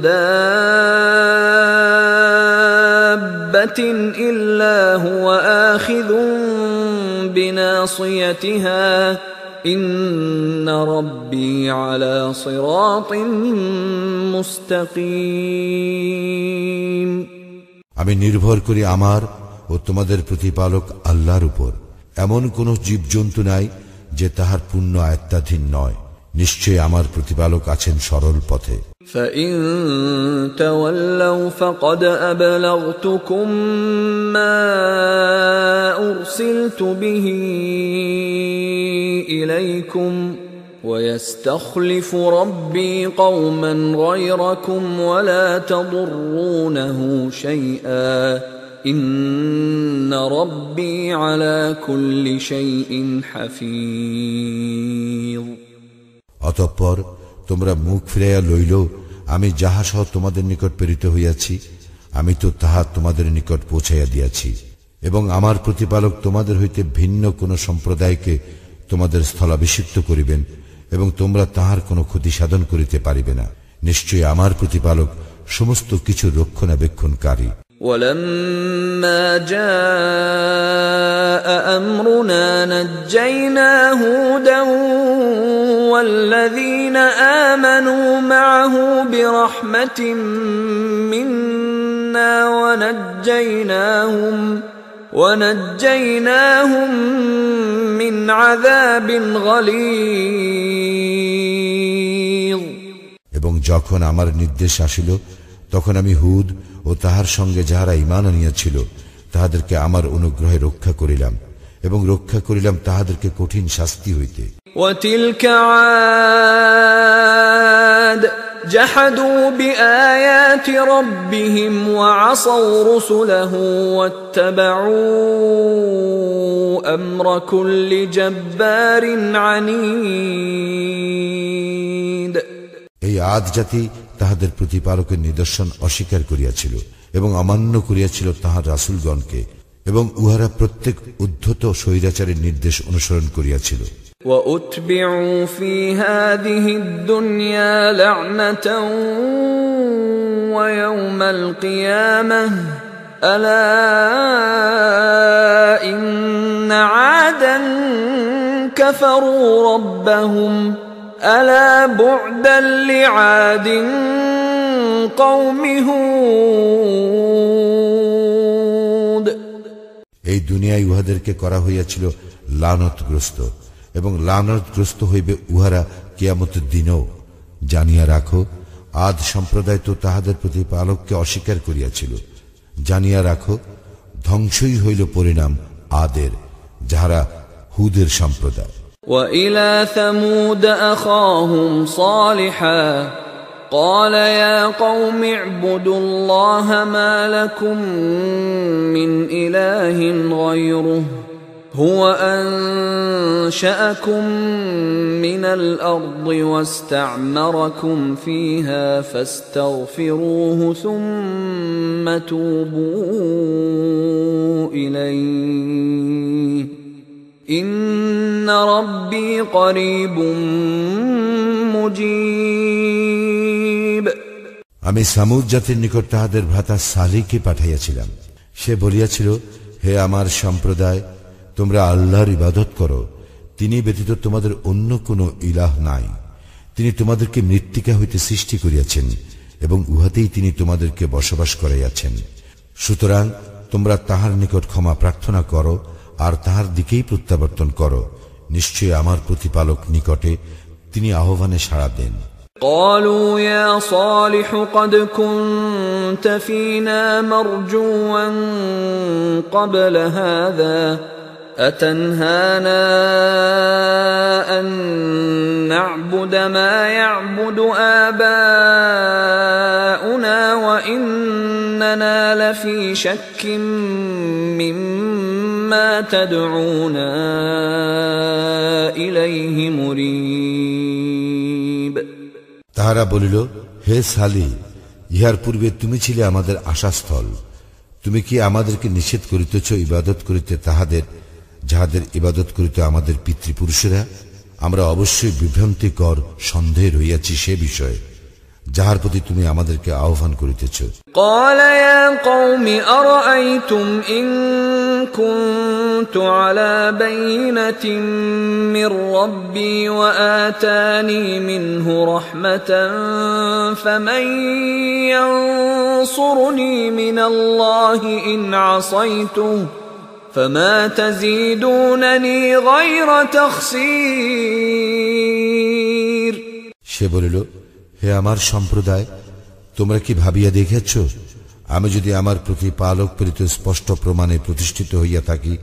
দাব্বাতিন ইল্লা হুয়া আখিযুন বিনাসিয়াতিহা ইন্না রাব্বি আলা সিরাতিন মুস্তাকিম। আমি নির্ভর করি আমার ও তোমাদের প্রতিপালক আল্লাহর উপর। এমন কোন জীবজন্তু নাই যে তাহার পূর্ণ আয়ত্তাধীন নয়। নিশ্চয় আমার প্রতিপালক আছেন সরল পথে। فَإِن تَوَلَّوْا فَقَدْ أَبْلَغْتُكُم مَّا أُرْسِلْتُ بِهِ إِلَيْكُمْ وَيَسْتَخْلِفُ رَبِّي قَوْمًا غَيْرَكُمْ وَلَا تَضُرُّونَهُ شَيْئًا إِنَّ رَبِّي عَلَى كُلِّ شَيْءٍ حَفِيظٌ। অতঃপর তোমরা মুখ ফিরাইয়া লইল, আমি যাহা সহ তোমাদের নিকট প্রেরিত হইয়াছি আমি তো তাহা তোমাদের নিকট পৌঁছাইয়া দিয়াছি, এবং আমার প্রতিপালক তোমাদের হইতে ভিন্ন কোন সম্প্রদায়কে তোমাদের স্থলাভিষিক্ত করিবেন এবং তোমরা তাহার কোনো ক্ষতি সাধন করিতে পারিবে না। নিশ্চয়ই আমার প্রতিপালক সমস্ত কিছু রক্ষণাবেক্ষণকারী। وَلَمَّا جَاءَ أَمْرُنَا نَجَّيْنَا هُودًا وَالَّذِينَ آمَنُوا مَعَهُ بِرَحْمَةٍ مِنَّا وَنَجَّيْناهُمْ مِنْ عَذَابٍ غَلِيظٍ। এবং যখন আমার নির্দেশ আসিল তখন আমি হুদ ও তাহার সঙ্গে যাহারা ঈমান আনিয়াছিল তাহাদেরকে আমার অনুগ্রহে রক্ষা করিলাম এবং রক্ষা করিলাম তাহাদেরকে কঠিন শাস্তি হইতে। وَتِلْكَ عَادٌ جَحَدُوا بِآيَاتِ رَبِّهِمْ وَعَصَوْا رُسُلَهُ وَاتَّبَعُوا أَمْرَ كُلِّ جَبَّارٍ عَنِيدٍ। এই আদ জাতি তাহাদের প্রতিপালকের নিদর্শন অস্বীকার করিয়াছিল এবং অমান্য করিয়াছিল তাহার রাসূলগণকে, এবং উহারা প্রত্যেক উদ্ধত স্বৈরাচারের নির্দেশ অনুসরণ করিয়াছিল। وَأُتْبِعُوا فِي هَذِهِ الدُّنْيَا لَعْنَةً وَيَوْمَ الْقِيَامَةِ أَلَا إِنَّ عَادًا كَفَرُوا رَبَّهُمْ أَلَا بُعْدًا لِعَادٍ قَوْمِ هُودٍ। এই দুনিয়ায় উহাদেরকে করা হইয়াছিল লানতগ্রস্ত, এবং লানতগ্রস্ত হইবে উহারা কিয়ামতের দিনও। জানিয়া রাখো, আদ সম্প্রদায় তো তাহাদের প্রতিপালককে অস্বীকার করিয়াছিল। জানিয়া রাখো, ধ্বংসই হইল পরিণাম আদের, যাহারা হুদের সম্প্রদায়। وَإِلَى ثَمُودَ أَخَاهُمْ صَالِحًا قَالَ يَا قَوْمِ اعْبُدُوا اللَّهَ مَا لَكُمْ مِنْ إِلَٰهٍ غَيْرُهُ هُوَ أَنشَأَكُم مِّنَ الْأَرْضِ وَاسْتَعْمَرَكُمْ فِيهَا فَاسْتَغْفِرُوهُ ثُمَّ تُوبُوا إِلَيْهِ إِنَّ رَبِّي قَرِيبٌ مُجِيبٌ। আমি সামুদ জাতির নিকট তাহাদের ভ্রাতা সালিহকে পাঠাইয়াছিলাম। সে বলিয়াছিল, হে আমার সম্প্রদায়, তোমরা আল্লাহর ইবাদত করো, তিনি ব্যতীত তোমাদের অন্য কোনো ইলাহ নাই। তিনি তোমাদেরকে মৃত্তিকা হইতে সৃষ্টি করিয়াছেন এবং উহাতেই তিনি তোমাদেরকে বসবাস করাইয়াছেন। সুতরাং তোমরা তাহার নিকট ক্ষমা প্রার্থনা করো আর তাহার দিকেই প্রত্যাবর্তন করো। নিশ্চয় আমার প্রতিপালক নিকটে, তিনি আহ্বানে সাড়া দেন। قالوا يا صالح قد كنت فينا مرجوا قبل هذا أتنهانا أن نعبد ما يعبد آباؤنا في شك مما تدعونا إليه مريب তাহারা বলিল, হে সালি, ইহার পূর্বে তুমি ছিলে আমাদের আশাস্থল। তুমি কি আমাদেরকে নিষেধ করিতেছ ইবাদত করিতে তাহাদের, যাহাদের ইবাদত করিতে আমাদের পিতৃপুরুষেরা? আমরা অবশ্যই বিভ্রান্তিকর সন্দেহে রইয়াছি সে বিষয়ে যাহার প্রতি তুমি আমাদেরকে আহ্বান করিতেছ। قال يا قوم أرأيتم إن كنت على بينة من ربي وآتاني منه رحمة فمن ينصرني من الله إن عصيته فما تزيدونني غير تخسير সে বলিল, হে আমার সম্প্রদায়, তোমরা কি ভাবিয়া দেখেছ, আমি যদি আমার প্রতিপালক প্রেরিত স্পষ্ট প্রমাণে প্রতিষ্ঠিত হইয়া থাকি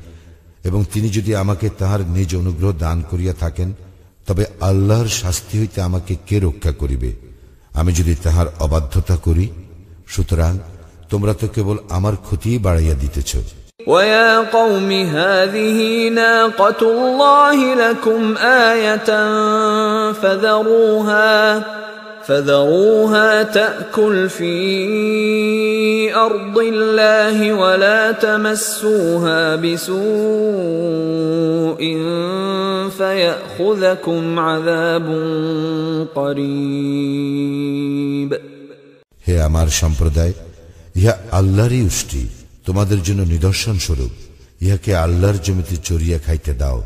এবং তিনি যদি আমাকে তাহার নিজ অনুগ্রহ দান করিয়া থাকেন, তবে আল্লাহর শাস্তি হইতে আমাকে কে রক্ষা করিবে আমি যদি তাহার অবাধ্যতা করি? সুতরাং তোমরা তো কেবল আমার ক্ষতিই বাড়াইয়া দিতেছ। وَيَا قَوْمِ هَذِهِ نَاقَةُ اللَّهِ لَكُمْ آيَةً فَذَرُوهَا تَأْكُلْ فِي أَرْضِ اللَّهِ وَلَا تَمَسُّوهَا بِسُوءٍ فَيَأْخُذَكُمْ عَذَابٌ قَرِيبٌ হে আমার সম্প্রদায়, ইহা আল্লাহরই উষ্টি, তোমাদের জন্য নিদর্শন স্বরূপ। ইহাকে আল্লাহর জমিতে চরিয়া খাইতে দাও,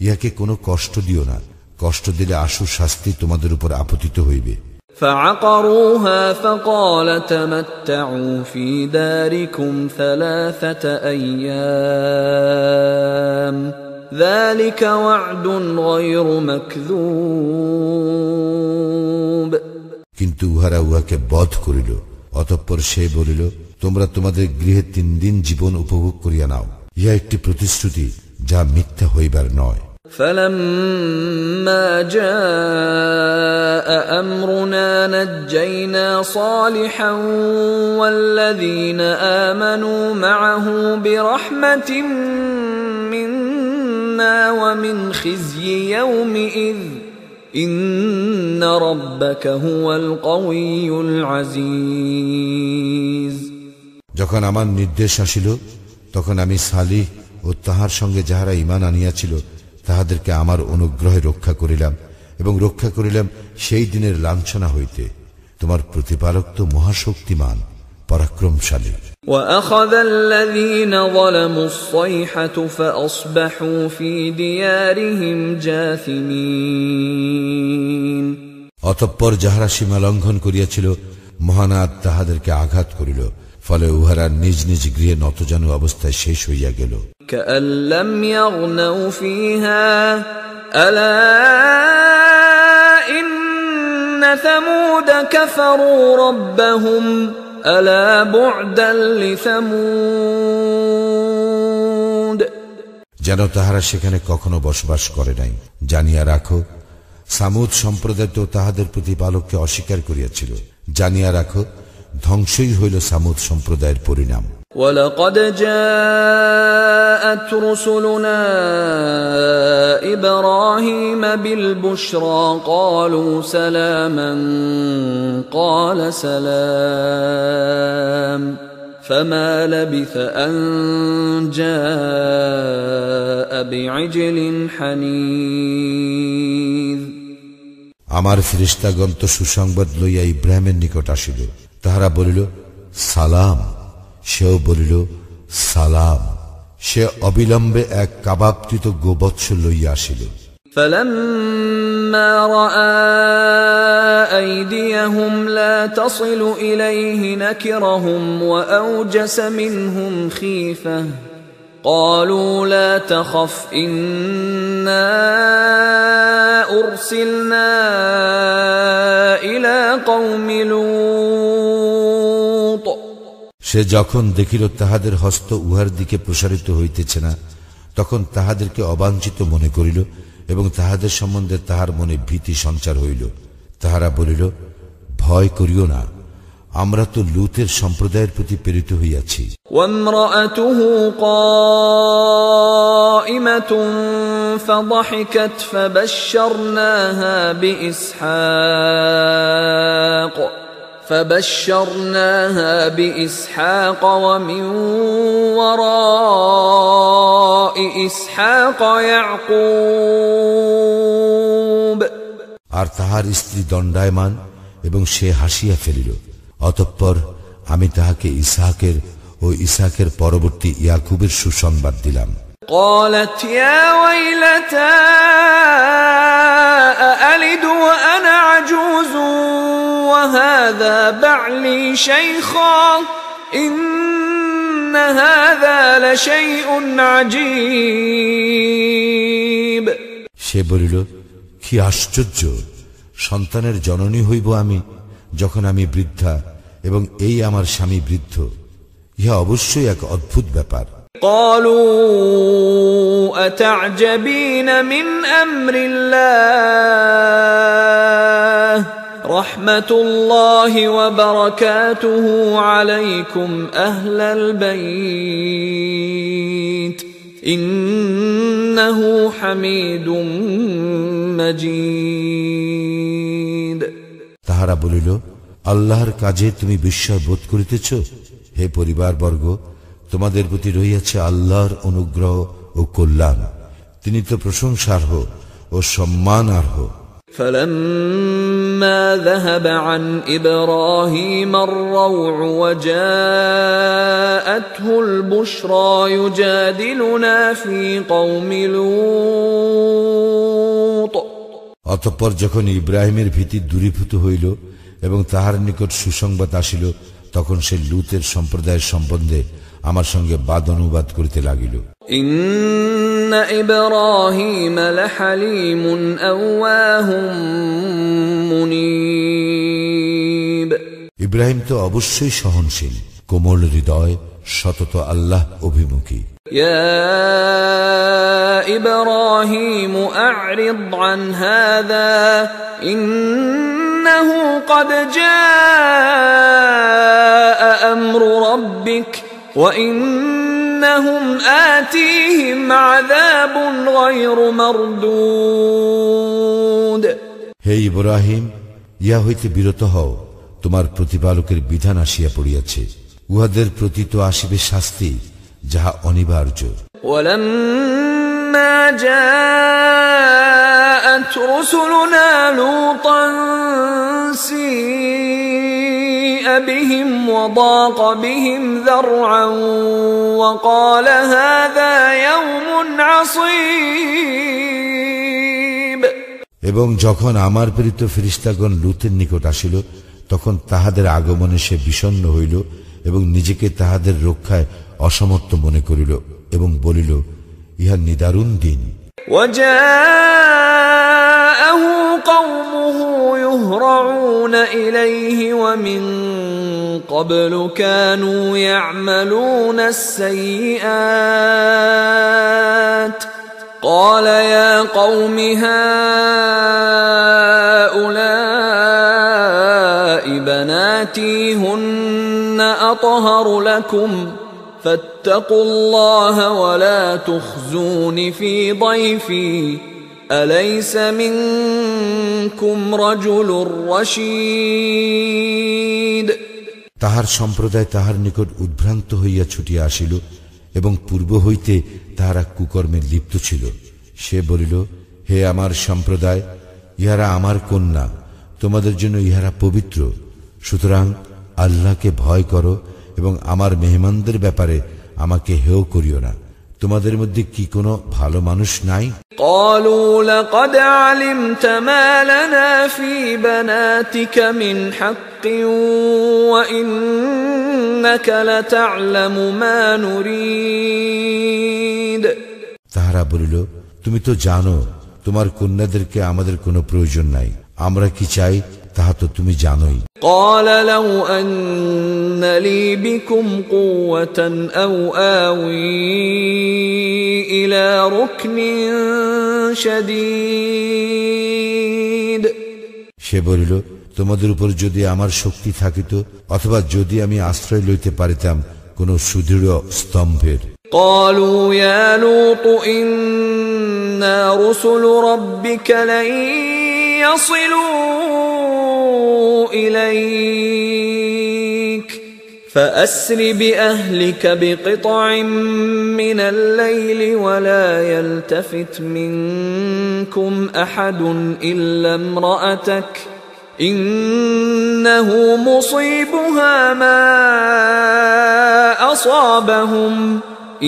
ইহাকে কোনো কষ্ট দিও না, কষ্ট দিলে আশু শাস্তি তোমাদের উপর আপতিত হইবে। فعقروها فقال تمتعوا في داركم 3 أيام ذلك وعد غير مكذوب কিন্তু উহারা উহাকে বধ করিল। অতঃপর সে বলিল, তোমরা তোমাদের গৃহে 3 দিন জীবন উপভোগ করিয়া নাও, ইহা একটি প্রতিশ্রুতি যা মিথ্যা হইবার নয়। فلما جاء أمرنا نجينا صالحا والذين آمنوا معه برحمة منا ومن خزي يومئذ إن ربك هو القوي العزيز যখন আমার নির্দেশ আসিল, তখন আমি সালিহ ও তাহার সঙ্গে যাহারা ঈমান আনিয়াছিল তাহাদেরকে আমার অনুগ্রহে রক্ষা করিলাম এবং রক্ষা করিলাম সেই দিনের লাঞ্ছনা হইতে। তোমার প্রতিপালক তো মহাশক্তিমান, পরাক্রমশালী। وأخذ الذين ظلموا الصيحة فأصبحوا في ديارهم جاثمين অতঃপর যাহারা সীমা লঙ্ঘন করিয়াছিল, মহানাদ তাহাদেরকে আঘাত করিল, ফলে উহারা নিজ নিজ গৃহে নতজানু অবস্থায় শেষ হইয়া গেল। كأن لم يغنوا فيها ألا إن ثمود كفروا ربهم ألا بعدا لثمود যেন তাহারা সেখানে কখনো বসবাস করে নাই। জানিয়া রাখো, সামুদ সম্প্রদায় তো তাহাদের প্রতিপালককে অস্বীকার করিয়াছিল। জানিয়া রাখো, ধ্বংসই হইল সামুদ সম্প্রদায়ের পরিণাম। ولقد جاءت رسلنا إبراهيم بالبشرى قالوا سلاما قال سلام فما لبث أن جاء بعجل حنيذ আমার ফেরেশতাগণ তো সুসংবাদ লইয়া ইব্রাহিমের নিকট আসিল। তাহারা বলিল, সালাম। সেও বলিল, সালাম। সে অবিলম্বে এক কাবাবকৃত গোবৎস লইয়া আসিল। فلما رأى أيديهم لا تصل إليه نكرهم وأوجس منهم خيفة قالوا لا تخف إنا أرسلنا إلى قوم لوط সে যখন দেখিল তাহাদের হস্ত উহার দিকে প্রসারিত হইতেছে না, তখন তাহাদেরকে অবাঞ্ছিত মনে করিল এবং তাহাদের সম্বন্ধে তাহার মনে ভীতি সঞ্চার হইল। তাহারা বলিল, ভয় করিও না, আমরা তো লূতের সম্প্রদায়ের প্রতি প্রেরিত হইয়াছি। وامرأته قائمة فضحكت فبشرناها بإسحاق ومن وراء إسحاق يعقوب। আর তাহার স্ত্রী দণ্ডায়মান এবং সে হাসিয়া ফেলিল। অতঃপর আমি তাহাকে ইসহাকের ও ইসহাকের পরবর্তী ইয়াকুবের সুসংবাদ দিলাম। قالت يا ويلتى أألد وأنا عجوز وهذا بعلي شيخا إن هذا لشيء عجيب। সে বলিল, কি আশ্চর্য, সন্তানের জননী হইব আমি যখন আমি বৃদ্ধা এবং এই আমার স্বামী বৃদ্ধ, ইহা অবশ্যই এক অদ্ভুত ব্যাপার। قالوا أتعجبين من أمر الله رحمة الله وبركاته عليكم أهل البيت إنه حميد مجيد। তাহারা বলিল, আল্লাহর কাজে তুমি বিস্ময় বোধ করিতেছ? হে পরিবারবর্গ, তোমাদের প্রতি রহিয়াছে আল্লাহর অনুগ্রহ ও কল্যাণ, তিনি তো প্রশংসার্হ ও সম্মানার্হ। فلما ذهب عن إبراهيم الروع وجاءته البشرى يجادلنا في قوم لوط। অতঃপর যখন ইব্রাহিমের ভীতি দূরীভূত হইল এবং তাহার নিকট সুসংবাদ আসিল, তখন সে লূতের সম্প্রদায়ের সম্বন্ধে আমার সঙ্গে বাদ অনুবাদ করিতে লাগিল। ইন্না ইব্রাহিম লাহালিমুন আওয়াহুম মুনীব। ইব্রাহিম তো অবশ্যই সহনশীল, কোমল হৃদয়, সতত আল্লাহ অভিমুখী। ইয়া ইব্রাহিম আ'রিদ আন হাযা ইন্নাহু ক্বাদ জাআ আমরু রাব্বিক وَإِنَّهُمْ آتِيهِمْ عَذَابٌ غَيْرُ مَرْدُودٍ। হে ইব্রাহিম, ইহা হইতে বিরত হও, তোমার প্রতিপালকের বিধান আসিয়া পড়িয়াছে, উহাদের প্রতি তো আসিবে শাস্তি, যাহা অনিবার্য। وَلَمَّا جَاءَتْ رُسُلُنَا لُوطًا سِيءَ بِهِمْ وَضَاقَ بِهِمْ ذَرْعًا وَقَالَ هَذَا يَوْمٌ عَصِيبٌ। এবং যখন আমার প্রেরিত ফেরেশতাগণ লূতের নিকট আসিল, তখন তাহাদের আগমনে সে বিষণ্ণ হইল এবং নিজেকে তাহাদের রক্ষায় অসমর্থ মনে করিল এবং বলিল, ইহা নিদারুণ দিন। وَجَاءَهُ قَوْمُهُ يُهْرَعُونَ إِلَيْهِ وَمِن قَبْلُ كَانُوا يَعْمَلُونَ السَّيِّئَاتِ قَالَ يَا قَوْمِ هَؤُلَاءِ بَنَاتِي هُنَّ أَطْهَرُ لَكُمْ فاتقوا الله ولا تخزون في ضيفي أليس منكم رجل رشيد। তাহার সম্প্রদায় তাহার নিকট উদ্ভ্রান্ত হইয়া ছুটিয়া আসিল এবং পূর্ব হইতে তাহারা কুকর্মে লিপ্ত ছিল। সে বলিল, হে আমার সম্প্রদায়, ইহারা আমার কন্যা, তোমাদের জন্য ইহারা পবিত্র, সুতরাং আল্লাহকে ভয় করো এবং আমার মেহমানদের ব্যাপারে আমাকে হেয় করিও না। তোমাদের মধ্যে কি কোনো ভালো মানুষ নাই? قالوا لقد علمت ما لنا في بناتك من حق وإنك لتعلم ما نريد। তাহারা বলিল, তুমি তো জানো তোমার কন্যাদেরকে আমাদের কোনো প্রয়োজন নাই, আমরা কি চাই তাহা তো তুমি জানোই। قال لو أن لي بكم قوة أو آوي إلى ركن شديد। সে বলিল, তোমাদের উপর যদি আমার শক্তি থাকিত, অথবা যদি আমি আশ্রয় লইতে পারিতাম কোন সুদৃঢ় স্তম্ভের। قالوا يا لوط إنا رسل ربك لن يصلوا إليك فأسر بأهلك بقطع من الليل ولا يلتفت منكم أحد إلا امرأتك إنه مصيبها ما أصابهم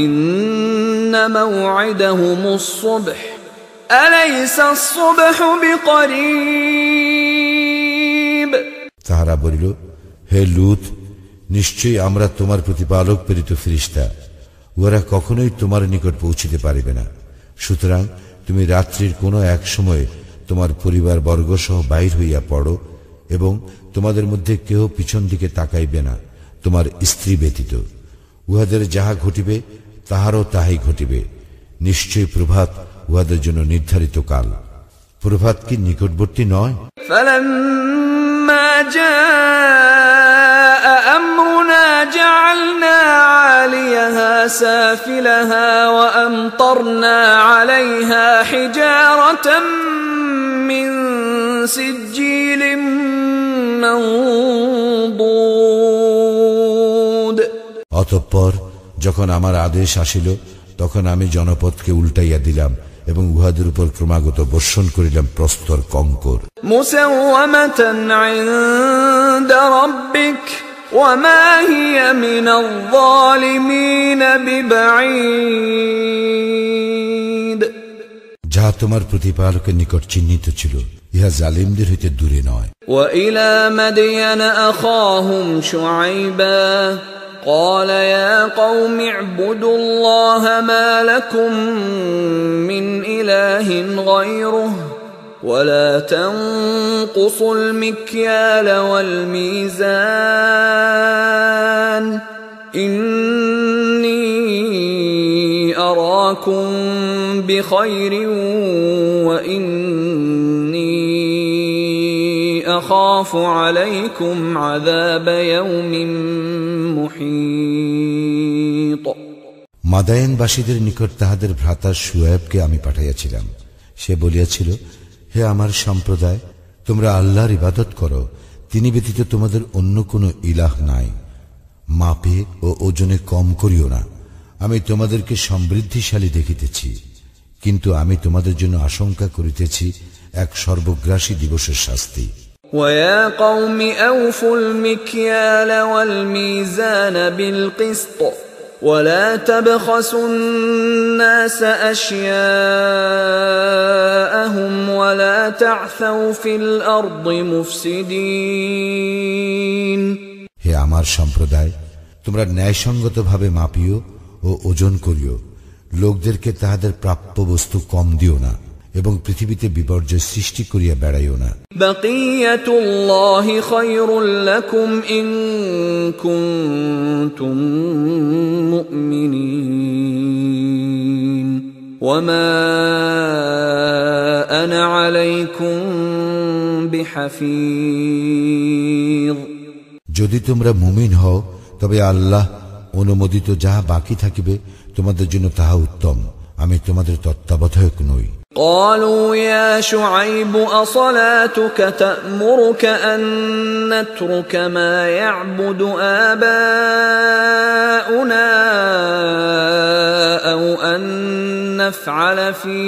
إن موعدهم الصبح أليس الصبح بقريب তাহারা বলিল, হে লূত, নিশ্চয়ই আমরা তোমার প্রতিপালক প্রেরিত ফেরেশতা, উহারা কখনোই তোমার নিকট পৌঁছিতে পারিবে না। সুতরাং তুমি রাত্রির কোনো এক সময়ে তোমার পরিবার বর্গ সহ বাহির হইয়া পড়ো, এবং তোমাদের মধ্যে কেহ পিছন দিকে তাকাইবে না তোমার স্ত্রী ব্যতীত। উহাদের যাহা ঘটিবে তাহারও তাহাই ঘটিবে। নিশ্চয়ই প্রভাত উহাদের জন্য নির্ধারিত কাল। প্রভাত কি নিকটবর্তী নয়? فلما جاء أمرنا جعلنا عاليها سافلها وأمطرنا عليها حجارة من سجيل منضود অতঃপর যখন আমার আদেশ আসিল, তখন আমি জনপদকে উল্টাইয়া দিলাম এবং উহাদের উপর ক্রমাগত বর্ষণ করিলাম প্রস্তর কঙ্কর। মুসাওয়ামাতান ইনদা রাব্বিক ওয়া মা হিয়া মিনাল যালিমিন বিবাঈদ, যাহা তোমার প্রতিপালকের নিকট চিহ্নিত ছিল, ইহা জালিমদের হইতে দূরে নয়। ওয়া ইলা মাদয়ান আখাহুম শুআইবা قال يا قوم اعبدوا الله ما لكم من إله غيره ولا تنقصوا المكيال والميزان إني أراكم بخير وإني أخاف عليكم عذاب يوم محيط। মাদায়েনবাসীদের নিকট তাহাদের ভ্রাতা শুআয়বকে আমি পাঠাইয়াছিলাম। সে বলিয়াছিল, হে আমার সম্প্রদায়, তোমরা আল্লাহর ইবাদত করো, তিনি ব্যতীত তোমাদের অন্য কোনো ইলাহ নাই। মাপে ও ওজনে কম করিও না। আমি তোমাদেরকে সমৃদ্ধিশালী দেখিতেছি, কিন্তু আমি তোমাদের জন্য আশঙ্কা করিতেছি এক সর্বগ্রাসী দিবসের শাস্তি। وَيَا قَوْمِ أَوْفُوا الْمِكْيَالَ وَالْمِيزَانَ بِالْقِسْطِ وَلَا تَبْخَسُوا النَّاسَ أَشْيَاءَهُمْ وَلَا تَعْثَوْا فِي الْأَرْضِ مُفْسِدِينَ। হে আমার সম্প্রদায়, তোমরা ন্যায়সঙ্গতভাবে মাপিও ও ওজন করিও, লোকদেরকে তাহাদের প্রাপ্য বস্তু কম দিও না এবং পৃথিবীতে বিপর্যয় সৃষ্টি করিয়া বেড়াইও না। বাকিয়াতুল্লাহি খায়রুল লাকুম ইন কুনতুম মুমিনিন ওয়া মা আনা আলাইকুম বিহাফিজ। যদি তোমরা মুমিন হও, তবে আল্লাহ অনুমোদিত যাহা বাকি থাকিবে তোমাদের জন্য তাহা উত্তম, আমি তোমাদের তত্ত্বাবধায়ক নই। قالوا يا شعيب أصلاتك تأمرك أن نترك ما يعبد آباؤنا أو أن نفعل في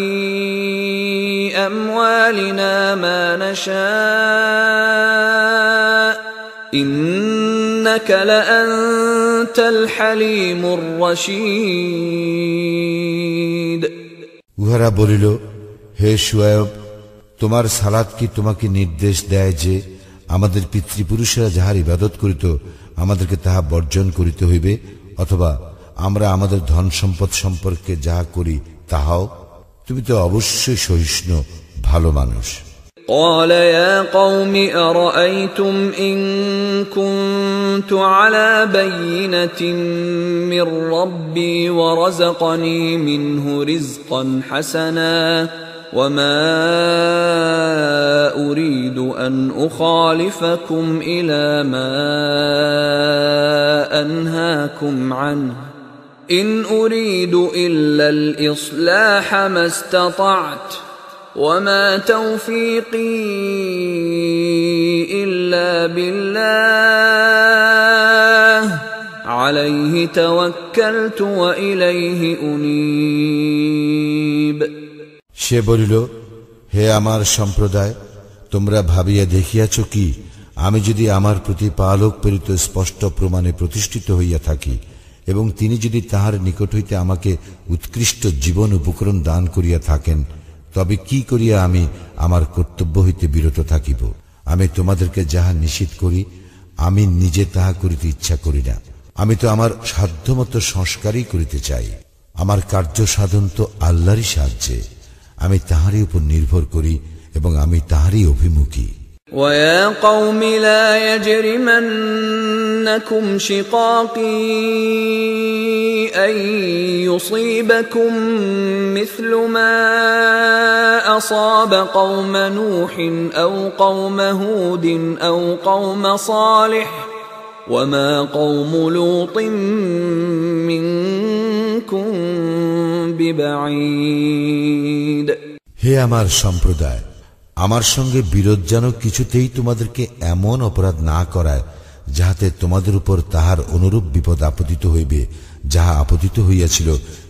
أموالنا ما نشاء إنك لأنت الحليم الرشيد। উহারা বলিল, হে শুআয়ব, তোমার সালাত কি তোমাকে নির্দেশ দেয় যে আমাদের পিতৃপুরুষেরা যাহার ইবাদত করিত আমাদেরকে তাহা বর্জন করিতে হইবে, অথবা আমরা আমাদের ধন সম্পদ সম্পর্কে যাহা করি তাহাও? তুমি তো অবশ্যই সহিষ্ণু, ভালো মানুষ। قال يا قوم أرأيتم إن كنت على بينة من ربي ورزقني منه رزقا حسنا وما أريد أن أن أخالفكم إلى ما أنهاكم عنه إن أريد إلا الإصلاح ما استطعت وما توفيقي إلا بالله عليه توكلت وإليه أنيب সে বলিল, হে আমার সম্প্রদায়, তোমরা ভাবিয়া দেখিয়াছ কি, আমি যদি আমার প্রতিপালক প্রেরিত স্পষ্ট প্রমাণে প্রতিষ্ঠিত হইয়া থাকি এবং তিনি যদি তাহার নিকট হইতে আমাকে উৎকৃষ্ট জীবন উপকরণ দান করিয়া থাকেন, তবে কি করিয়া আমি আমার কর্তব্য হইতে বিরত থাকিব? আমি তোমাদেরকে যাহা নিষেধ করি আমি নিজে তাহা করিতে ইচ্ছা করি না। আমি তো আমার সাধ্যমতো সংস্কারই করিতে চাই। আমার কার্য সাধন তো আল্লাহরই সাহায্যে। আমি তাহারই উপর নির্ভর করি এবং আমি তাহারই অভিমুখী। وَيَا قَوْمِ لَا يَجْرِمَنَّكُمْ شِقَاقِي أَن يُصِيبَكُم مِّثْلُ مَا أَصَابَ قَوْمَ نُوحٍ أَوْ قَوْمَ هُودٍ أَوْ قَوْمَ صَالِحٍ وَمَا قَوْمُ لُوطٍ مِّنكُم بِبَعِيدٍ। হে আমার সম্প্রদায়, আমার সঙ্গে বিরোধ যেন কিছুতেই তোমাদেরকে এমন অপরাধ না করায় যাহাতে তোমাদের উপর তাহার অনুরূপ বিপদ আপতিত হইবে যাহা আপতিত হইয়াছিল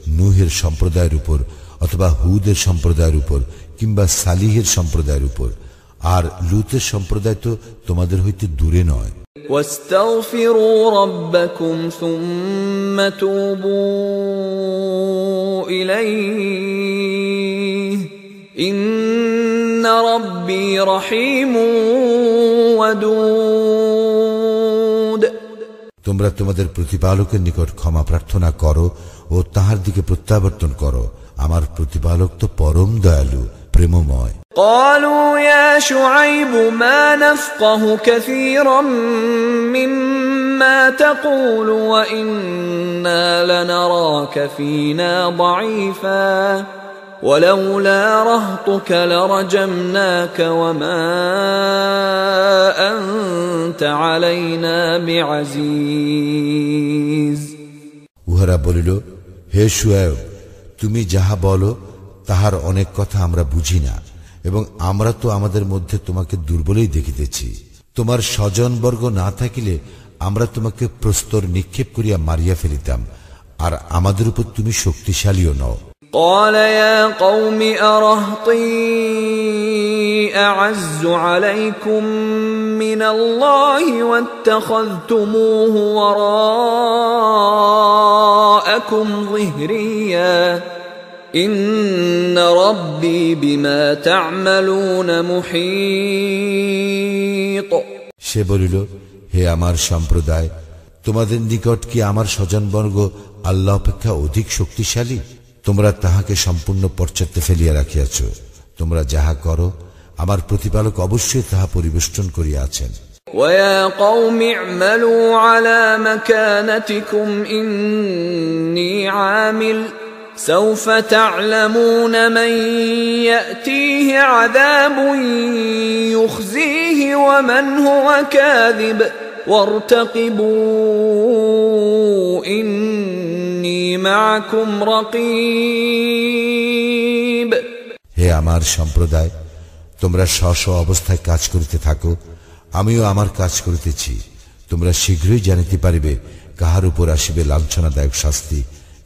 নূহের সম্প্রদায়ের উপর অথবা হুদের সম্প্রদায়ের উপর কিংবা সালিহের সম্প্রদায়ের উপর। আর লূতের সম্প্রদায় তো তোমাদের হইতে দূরে নয়। واستغفروا ربكم ثم توبوا إليه إن ربي رحيم ودود। তোমরা তোমাদের প্রতিপালকের নিকট ক্ষমা প্রার্থনা করো ও তাহার দিকে প্রত্যাবর্তন করো। আমার প্রতিপালক তো পরম দয়ালু, প্রেমময়। قالوا يا شعيب ما نفقه كثيرا مما تقول وإنا لنراك فينا ضعيفا ولولا رهطك لرجمناك وما أنت علينا بعزيز। উহারা বলিল, হে শুআয়ব, তুমি যাহা বলো তাহার অনেক কথা আমরা বুঝি না এবং আমরা তো আমাদের মধ্যে তোমাকে দুর্বলই দেখিতেছি। তোমার স্বজনবর্গ না থাকিলে আমরা তোমাকে প্রস্তর নিক্ষেপ করিয়া মারিয়া ফেলিতাম, আর আমাদের উপর তুমি শক্তিশালীও নও। قال يا قوم أرهطي أعز عليكم من الله واتخذتموه وراءكم ظهريا إن ربي بما تعملون محيط। সে বলিল, হে আমার সম্প্রদায়, তোমাদের নিকট কি আমার স্বজনবর্গ আল্লাহ অপেক্ষা অধিক শক্তিশালী? তোমরা তাহাকে সম্পূর্ণ পশ্চাতে ফেলিয়া রাখিয়াছ। তোমরা যাহা করো আমার প্রতিপালক অবশ্যই তাহা পরিবেষ্টন করিয়া আছেন। وَيَا قَوْمِ اعْمَلُوا عَلَى مَكَانَتِكُمْ إِنِّي عَامِلٌ سَوْفَ تَعْلَمُونَ مَنْ يَأْتِيهِ عَذَابٌ يُخْزِيهِ وَمَنْ هُوَ كَاذِبٌ وَارْتَقِبُوا إِنِّي مَعَكُمْ رَقِيبٌ। হে আমার সম্প্রদায়, তোমরা স্ব অবস্থায় কাজ করিতে থাকো, আমিও আমার কাজ করিতেছি। তোমরা শীঘ্রই জানিতে পারিবে কাহার উপর আসিবে লাঞ্ছনাদায়ক শাস্তি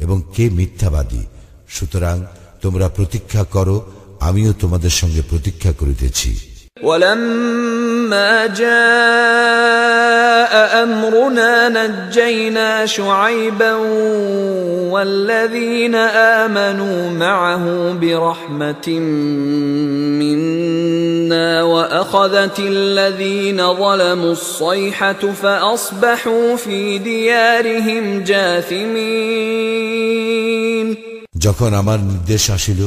এবং কে মিথ্যাবাদী। সুতরাং তোমরা প্রতীক্ষা করো, আমিও তোমাদের সঙ্গে প্রতীক্ষা করিতেছি। ولما جاء أمرنا نجينا شعيبا والذين آمنوا معه برحمة منا وأخذت الذين ظلموا الصيحة فأصبحوا في ديارهم جاثمين। যখন আমার নির্দেশ আসিল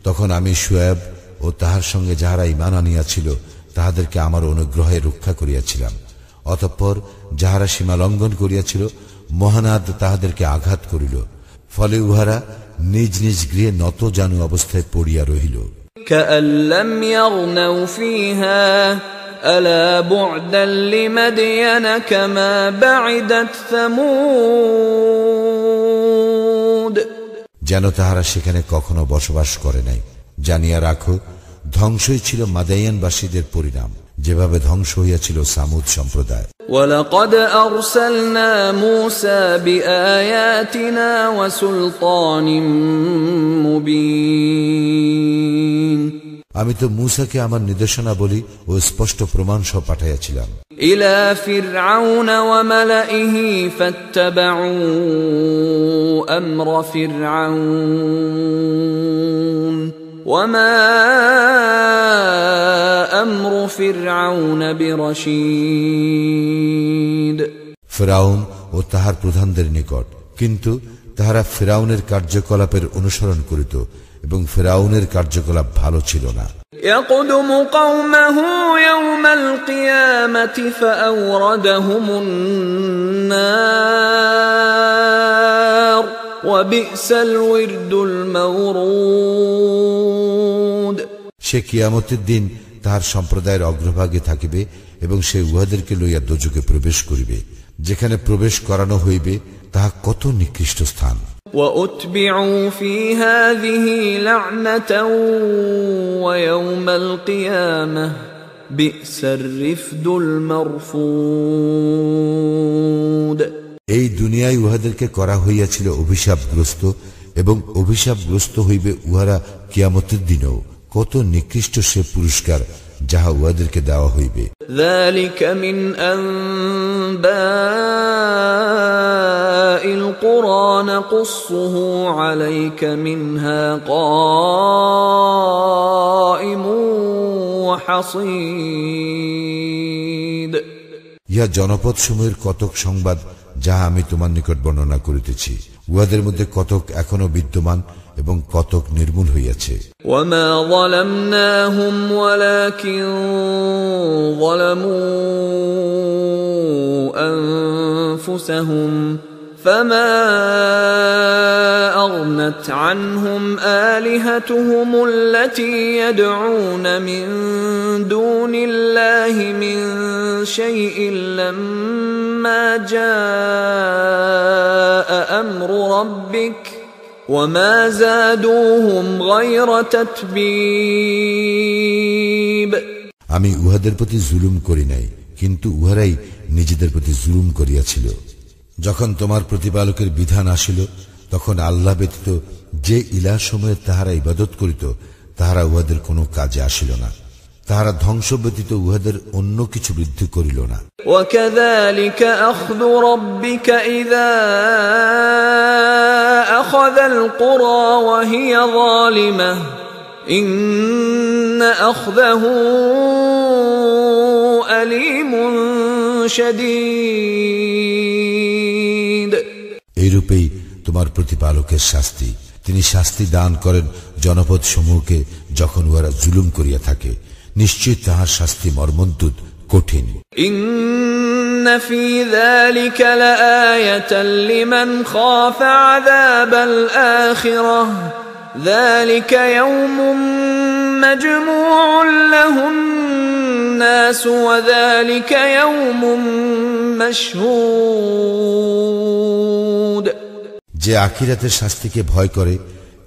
তখন আমি শুআয়ব ও তাহার সঙ্গে যাহারা ঈমান আনিয়াছিল তাহাদেরকে আমার অনুগ্রহে রক্ষা করিয়াছিলাম। অতঃপর যাহারা সীমা লঙ্ঘন করিয়াছিল মহানাদ তাহাদেরকে আঘাত করিল, ফলে উহারা নিজ নিজ গৃহে নত জানু অবস্থায় পড়িয়া রহিল। كأن لم يغنوا فيها ألا بعدا لمدين كما بعدت ثمود যেন তাহারা সেখানে কখনো বসবাস করে নাই। জানিয়া রাখো, ধ্বংসই ছিল মাদায়ানবাসীদের পরিণাম, যেভাবে ধ্বংস হইয়াছিল সামুদ সম্প্রদায়। وَلَقَدْ أَرْسَلْنَا مُوسَى بِآيَاتِنَا وَسُلْطَانٍ مُبِينٍ আমি তো মূসাকে আমার নির্দেশনা বলি ও স্পষ্ট প্রমাণ সহ পাঠাইয়াছিলাম। إِلَى فِرْعَوْنَ وَمَلَئِهِ فَاتَّبَعُوا أَمْرَ فِرْعَوْنَ وَمَا أَمْرُ فِرْعَوْنَ بِرَشِيدٍ ফিরআউন ও তাহার প্রধানদের নিকট, কিন্তু তাহারা ফিরআউনের কার্যকলাপের অনুসরণ করিত এবং ফিরআউনের কার্যকলাপ ভালো ছিল না। يقدم قومه يوم القيامة فأوردهم النار وبئس الورد المورود সে কিয়ামতের দিন তাহার সম্প্রদায়ের অগ্রভাগে থাকিবে এবং সে উহাদেরকে লইয়া দোজকে প্রবেশ করিবে, যেখানে প্রবেশ করানো হইবে তাহা কত নিকৃষ্ট স্থান। وَأُتْبِعُوا فِي هَذِهِ لَعْنَةً وَيَوْمَ الْقِيَامَةِ بِئْسَ الرِّفْدُ الْمَرْفُودُ এই দুনিয়ায় উহাদেরকে করা হইয়াছিল অভিশাপগ্রস্ত, এবং অভিশাপগ্রস্ত হইবে উহারা কিয়ামতের দিনেও। কত নিকৃষ্ট সে পুরস্কার যাহা উহাদেরকে দেওয়া হইবে। ذَلِكَ مِنْ أَنْبَاءِ الْقُرَى نَقُصُّهُ عَلَيْكَ مِنْهَا قَائِمٌ وَحَصِيدٌ ইহা জনপদ সমূহের কতক সংবাদ যাহা আমি তোমার নিকট বর্ণনা করিতেছি। উহাদের মধ্যে কতক এখনো বিদ্যমান এবং কতক নির্মূল হইয়াছে। وَمَا ظَلَمْنَاهُمْ وَلَكِنْ ظَلَمُوا أَنفُسَهُمْ فَمَا أَغْنَتْ عَنْهُمْ آلِهَتُهُمُ الَّتِي يَدْعُونَ مِن دُونِ اللَّهِ مِن شَيْءٍ لَّمَّا جَاءَ أَمْرُ رَبِّكَ وَمَا زَادُوهُمْ غَيْرَ تَتْبِيبٍ আমি উহাদের প্রতি জুলুম করি নাই, কিন্তু উহারাই নিজেদের প্রতি জুলুম করিয়াছিল। যখন তোমার প্রতিপালকের বিধান আসিল, তখন আল্লাহ ব্যতীত যে ইলাহ সমূহের তাহারা ইবাদত করিত, তাহারা উহাদের কোনো কাজে আসিল না। তাহারা ধ্বংস ব্যতীত উহাদের অন্য কিছু বৃদ্ধি করিল না। وَكَذَلِكَ أَخْذُ رَبِّكَ إِذَا أَخَذَ الْقُرَى وَهِيَ ظَالِمَةٌ إِنَّ أَخْذَهُ أَلِيمٌ شَدِيدٌ এইরূপেই তোমার প্রতিপালকের শাস্তি, তিনি শাস্তি দান করেন জনপদ সমূহকে যখন উহারা জুলুম করিয়া থাকে। নিশ্চয় তাহার শাস্তি মর্মন্তুদ, কঠিন। ইন্না ফী যালিকা লাআয়াতান লিমান খাফা আযাবাল আখিরাহ যালিকা ইয়াওমুম মাজমুউন লাহুন নাস ওয়া যালিকা ইয়াওমুম মাশহুদ। যে আখিরাতের শাস্তিকে ভয় করে,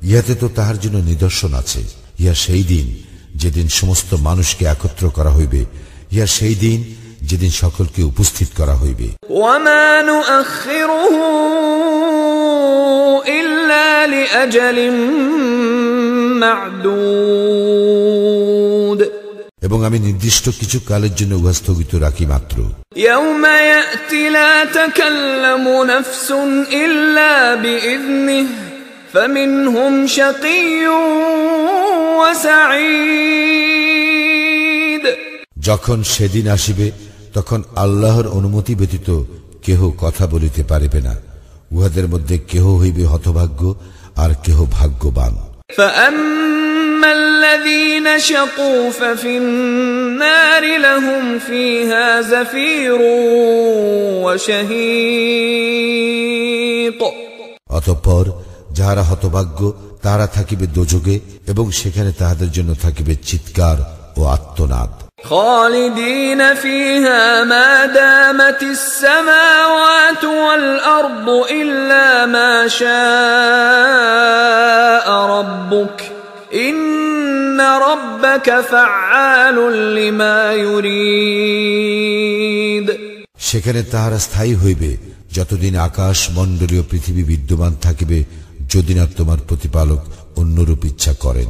ইহাতে তো তাহার জন্য নিদর্শন আছে। ইহা সেই দিন যেদিন সমস্ত মানুষকে একত্র করা হইবে, ইহা সেই দিন যেদিন সকলকে উপস্থিত করা হইবে। ওয়ামা নুআখিরুহু ইল্লা লিআজালিন মা'দুদ, এবং আমি নির্দিষ্ট কিছু কালের জন্য উহা স্থগিত রাখি মাত্র। ইয়াওমা ইয়াতি লা তাকাল্লামু নাফসুন ইল্লা বিইذনিহি ফামিনহুম শাকিয়্যুন ওয়া সাঈদ। যখন সেদিন আসিবে, তখন আল্লাহর অনুমতি ব্যতীত কেহ কথা বলিতে পারিবে না। উহাদের মধ্যে কেহ হইবে হতভাগ্য, আর কেহ ভাগ্যবান। فَأَمَّا الَّذِينَ شَقُوا فَفِي النَّارِ لَهُمْ فِيهَا زَفِيرٌ وَشَهِيقٌ। অতঃপর যাহারা হতভাগ্য, তাহারা থাকিবে দোজগে, এবং সেখানে তাহাদের জন্য থাকিবে চিৎকার ও আর্তনাদ। خالدين فيها ما دامت السماوات والأرض إلا ما شاء ربك إن ربك فعال لما يريد সেখানে তাহারা স্থায়ী হইবে যতদিন আকাশ মণ্ডলীয় পৃথিবী বিদ্যমান থাকিবে, যদি না তোমার প্রতিপালক অন্যরূপ ইচ্ছা করেন।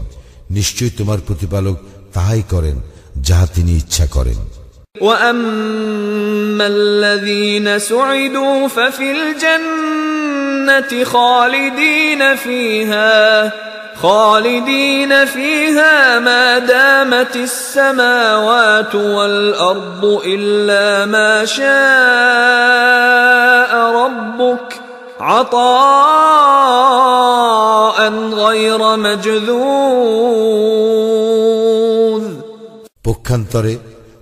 নিশ্চয়ই তোমার প্রতিপালক তাহাই করেন যাহা তিনি ইচ্ছা করেন। وَأَمَّا الَّذِينَ سُعِدُوا فَفِي الْجَنَّةِ خَالِدِينَ فِيهَا مَا دَامَتِ السَّمَاوَاتُ وَالْأَرْضُ إِلَّا مَا شَاءَ رَبُّكَ عَطَاءً غَيْرَ مَجْذُوذٍ পক্ষান্তরে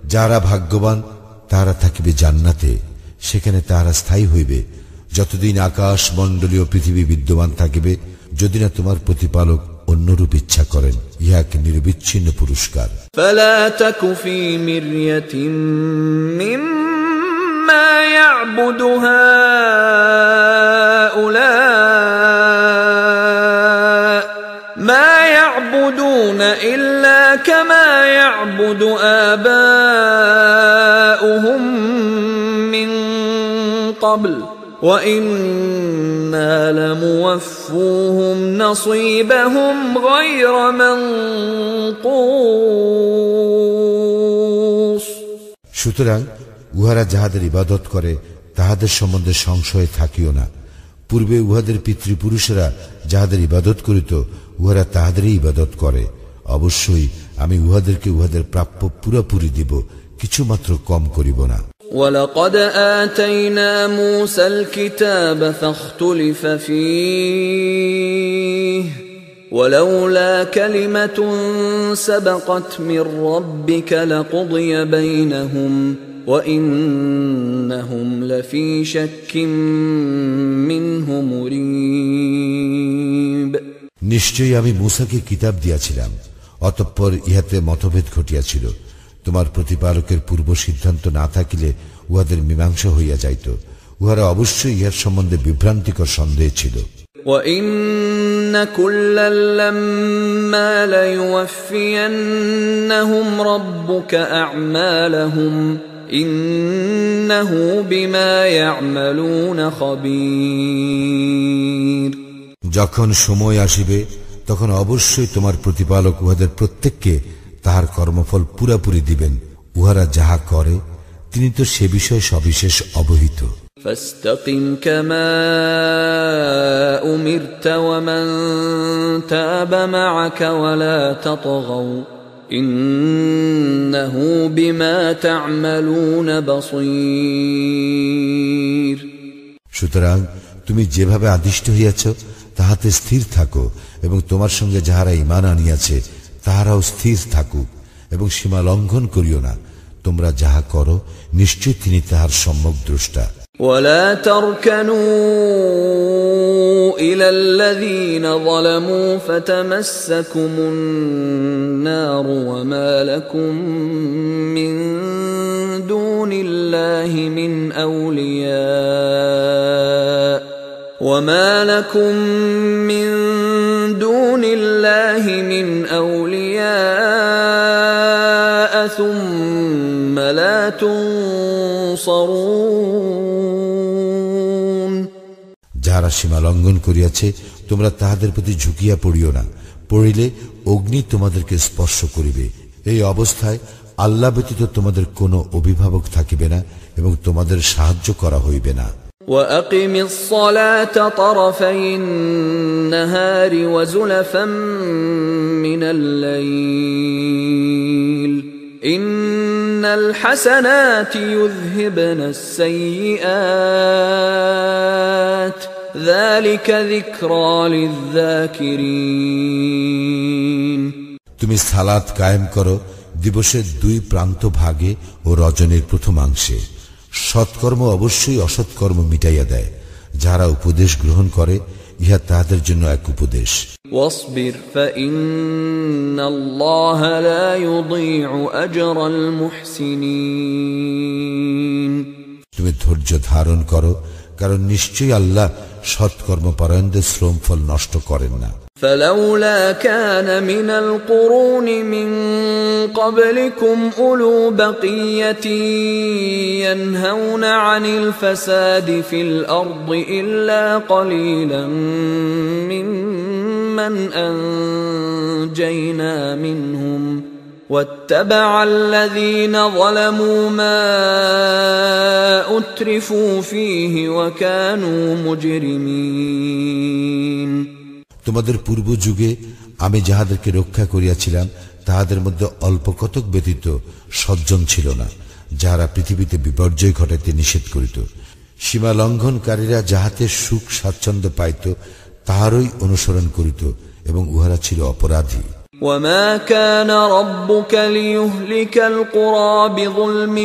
যারা ভাগ্যবান তারা থাকিবে জান্নাতে, সেখানে তারা স্থায়ী হইবে যতদিন আকাশ মণ্ডলীয় পৃথিবী বিদ্যমান থাকিবে, যদি না তোমার প্রতিপালক অন্যরূপ ইচ্ছা করেন। ইহা এক নিরবিচ্ছিন্ন পুরস্কার। فلا تك في مرية مما يعبد هؤلاء ما يعبدون إلا كما يعبد آباؤهم من قبل وَإِنَّا لَمُوَفُّوهُمْ نَصِيبَهُمْ غَيْرَ مَنْقُوصٍ সুতরাং উহারা যাহাদের ইবাদত করে তাহাদের সম্বন্ধে সংশয় থাকিও না। পূর্বে উহাদের পিতৃপুরুষেরা যাহাদের ইবাদত করিত উহারা তাহাদেরই ইবাদত করে। অবশ্যই আমি উহাদেরকে উহাদের প্রাপ্য পুরাপুরি দিব, কিছুমাত্র কম করিব না। وَلَقَدْ آتَيْنَا مُوسَى الْكِتَابَ فَاخْتُلِفَ فِيهِ وَلَوْلَا كَلِمَةٌ سَبَقَتْ مِنْ رَبِّكَ لَقُضِيَ بَيْنَهُمْ وَإِنَّهُمْ لَفِي شَكٍّ مِنْهُ مُرِيبٍ নিশ্চয়ই আমি মূসাকে কিতাব দিয়াছিলাম, অতঃপর ইহাতে মতভেদ ঘটিয়াছিল। তোমার প্রতিপালকের পূর্ব সিদ্ধান্ত না থাকিলে উহাদের মীমাংসা হইয়া যাইত। উহারা অবশ্যই ইহার সম্বন্ধে বিভ্রান্তিকর সন্দেহ ছিল। وَإِنَّ كُلًّا لَّمَّا لَيُوَفِّيَنَّهُمْ رَبُّكَ أَعْمَالَهُمْ إِنَّهُ بِمَا يَعْمَلُونَ خَبِيرٌ যখন সময় আসিবে তখন অবশ্যই তোমার প্রতিপালক উহাদের প্রত্যেককে তাহার কর্মফল পুরাপুরি দিবেন। উহারা যাহা করে তিনি তো সে বিষয়ে সবিশেষ অবহিত। فاستقم كما أمرت ومن تاب معك ولا تطغوا إنه بما تعملون بصير সুতরাং তুমি যেভাবে আদিষ্ট হইয়াছ তাহাতে স্থির থাকো এবং তোমার সঙ্গে যাহারা ঈমান আনিয়াছে তাহারাও স্থির থাকুক এবং সীমা লঙ্ঘন করিও না। তোমরা যাহা করো নিশ্চয় তিনি তাহার সম্যক দ্রষ্টা। ولا تركنوا إلى الذين ظلموا فتمسكم النار وما لكم من دون الله من أولياء ثم لا تنصرون যারা সীমা লঙ্ঘন করিয়াছে তোমরা তাহাদের প্রতি ঝুঁকিয়া পড়িও না, পড়িলে অগ্নি তোমাদেরকে স্পর্শ করিবে। এই অবস্থায় আল্লাহ ব্যতীত তোমাদের কোনো অভিভাবক থাকিবে না এবং তোমাদের সাহায্য করা হইবে না। وَأَقِمِ الصَّلَاةَ طَرَفَيِ النَّهَارِ وَزُلَفًا مِّنَ اللَّيْلِ إِنَّ الْحَسَنَاتِ يُذْهِبْنَ السَّيِّئَاتِ ذَلِكَ ذِكْرَى لِلذَّاكِرِينَ তুমি সালাত কায়েম করো দিবসের দুই প্রান্ত ভাগে ও রজনীর প্রথমাংশে। সৎকর্ম অবশ্যই অসৎকর্ম মিটাইয়া দেয়। যারা উপদেশ গ্রহণ করে ইহা তাহাদের জন্য এক উপদেশ। واصبر فإن الله لا يضيع أجر المحسنين তুমি ধৈর্য ধারণ করো, কারণ নিশ্চয়ই আল্লাহ সৎকর্মপরায়ণদের শ্রমফল নষ্ট করেন না। فلولا كان من القرون من قبلكم أولو بقية ينهون عن الفساد في الأرض إلا قليلا ممن أنجينا منهم واتبع الذين ظلموا ما أترفوا فيه وكانوا مجرمين তোমাদের পূর্ব যুগে আমি যাহাদেরকে রক্ষা করিয়াছিলাম তাহাদের মধ্যে অল্প কতক ব্যতীত সজ্জন ছিল না, যাহারা পৃথিবীতে বিপর্যয় ঘটাইতে নিষেধ করিত। সীমা লঙ্ঘনকারীরা যাহাতে সুখ স্বাচ্ছন্দ্য পাইত তাহারই অনুসরণ করিত এবং উহারা ছিল অপরাধী। وما كان ربك ليهلك القرى بظلم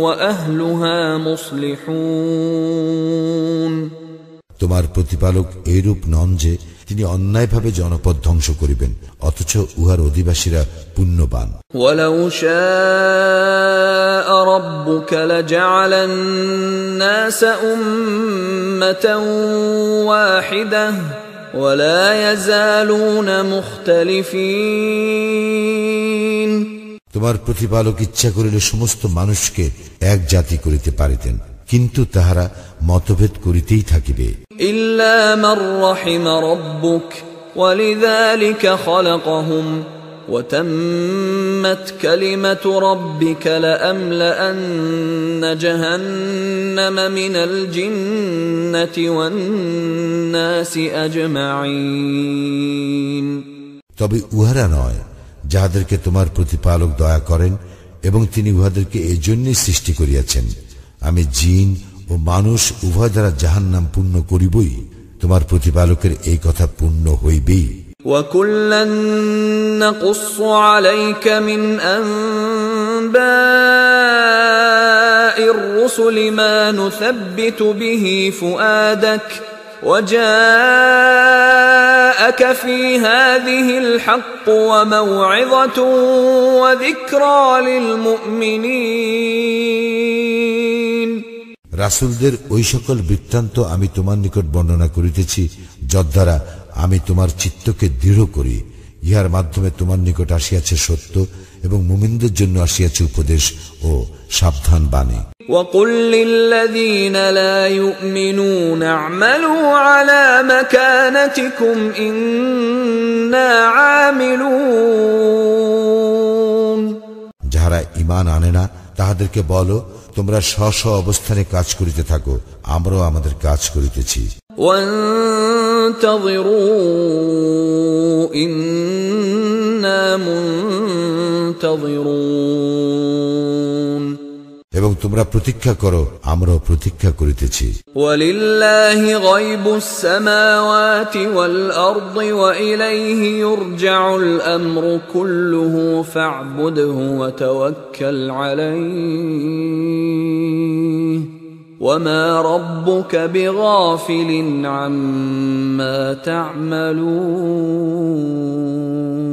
وأهلها مصلحون তোমার প্রতিপালক এইরূপ নন যে তিনি অন্যায়ভাবে জনপদ ধ্বংস করিবেন, অথচ উহার অধিবাসীরা পুণ্যবান। ولو شاء ربك لجعل الناس أمة واحدة ولا يزالون مختلفين তোমার প্রতিপালক ইচ্ছা করিলে সমস্ত মানুষকে এক জাতি করিতে পারিতেন, কিন্তু তাহারা মতভেদ করিতেই থাকিবে। إلا من رحم ربك ولذلك خلقهم وتمت كلمة ربك لأملأن جهنم من الجنة والناس أجمعين তবে উহারা নয় যাহাদেরকে তোমার প্রতিপালক দয়া করেন এবং তিনি উহাদেরকে এজন্যই সৃষ্টি করিয়াছেন। আমি জিন ও মানুষ উভয় দ্বারা জাহান্নাম পূর্ণ করিবই, তোমার প্রতিপালকের এই কথা পূর্ণ হইবেই। وَكُلًّا نَّقُصُّ عَلَيْكَ مِنْ أَنبَاءِ الرُّسُلِ مَا نُثَبِّتُ بِهِ فُؤَادَكَ وَجَاءَكَ فِي هَٰذِهِ الْحَقُّ وَمَوْعِظَةٌ وَذِكْرَىٰ لِلْمُؤْمِنِينَ রাসূলদের ওই সকল বৃত্তান্ত আমি তোমার নিকট বর্ণনা করিতেছি যদ্বারা আমি তোমার চিত্তকে দৃঢ় করি। ইহার মাধ্যমে তোমার নিকট আসিয়াছে সত্য এবং মুমিনদের জন্য আসিয়াছে উপদেশ ও সাবধান বাণী। وَقُل لِّلَّذِينَ لَا يُؤْمِنُونَ اعْمَلُوا عَلَىٰ مَكَانَتِكُمْ إِنَّا عَامِلُونَ যাহারা ঈমান আনে না তাহাদেরকে বলো, তোমরা স্ব স্ব অবস্থানে কাজ করিতে থাকো, আমরাও আমাদের কাজ করিতেছি। وَانتَظِرُوا إِنَّا مُنتَظِرُونَ এবং তোমরা প্রতীক্ষা করো, আমরাও প্রতীক্ষা করিতেছি। وَلِلَّهِ غَيْبُ السَّمَاوَاتِ وَالْأَرْضِ وَإِلَيْهِ يُرْجَعُ الْأَمْرُ كُلُّهُ فَاعْبُدْهُ وَتَوَكَّلْ عَلَيْهِ وَمَا رَبُّكَ بِغَافِلٍ عَمَّا تَعْمَلُونَ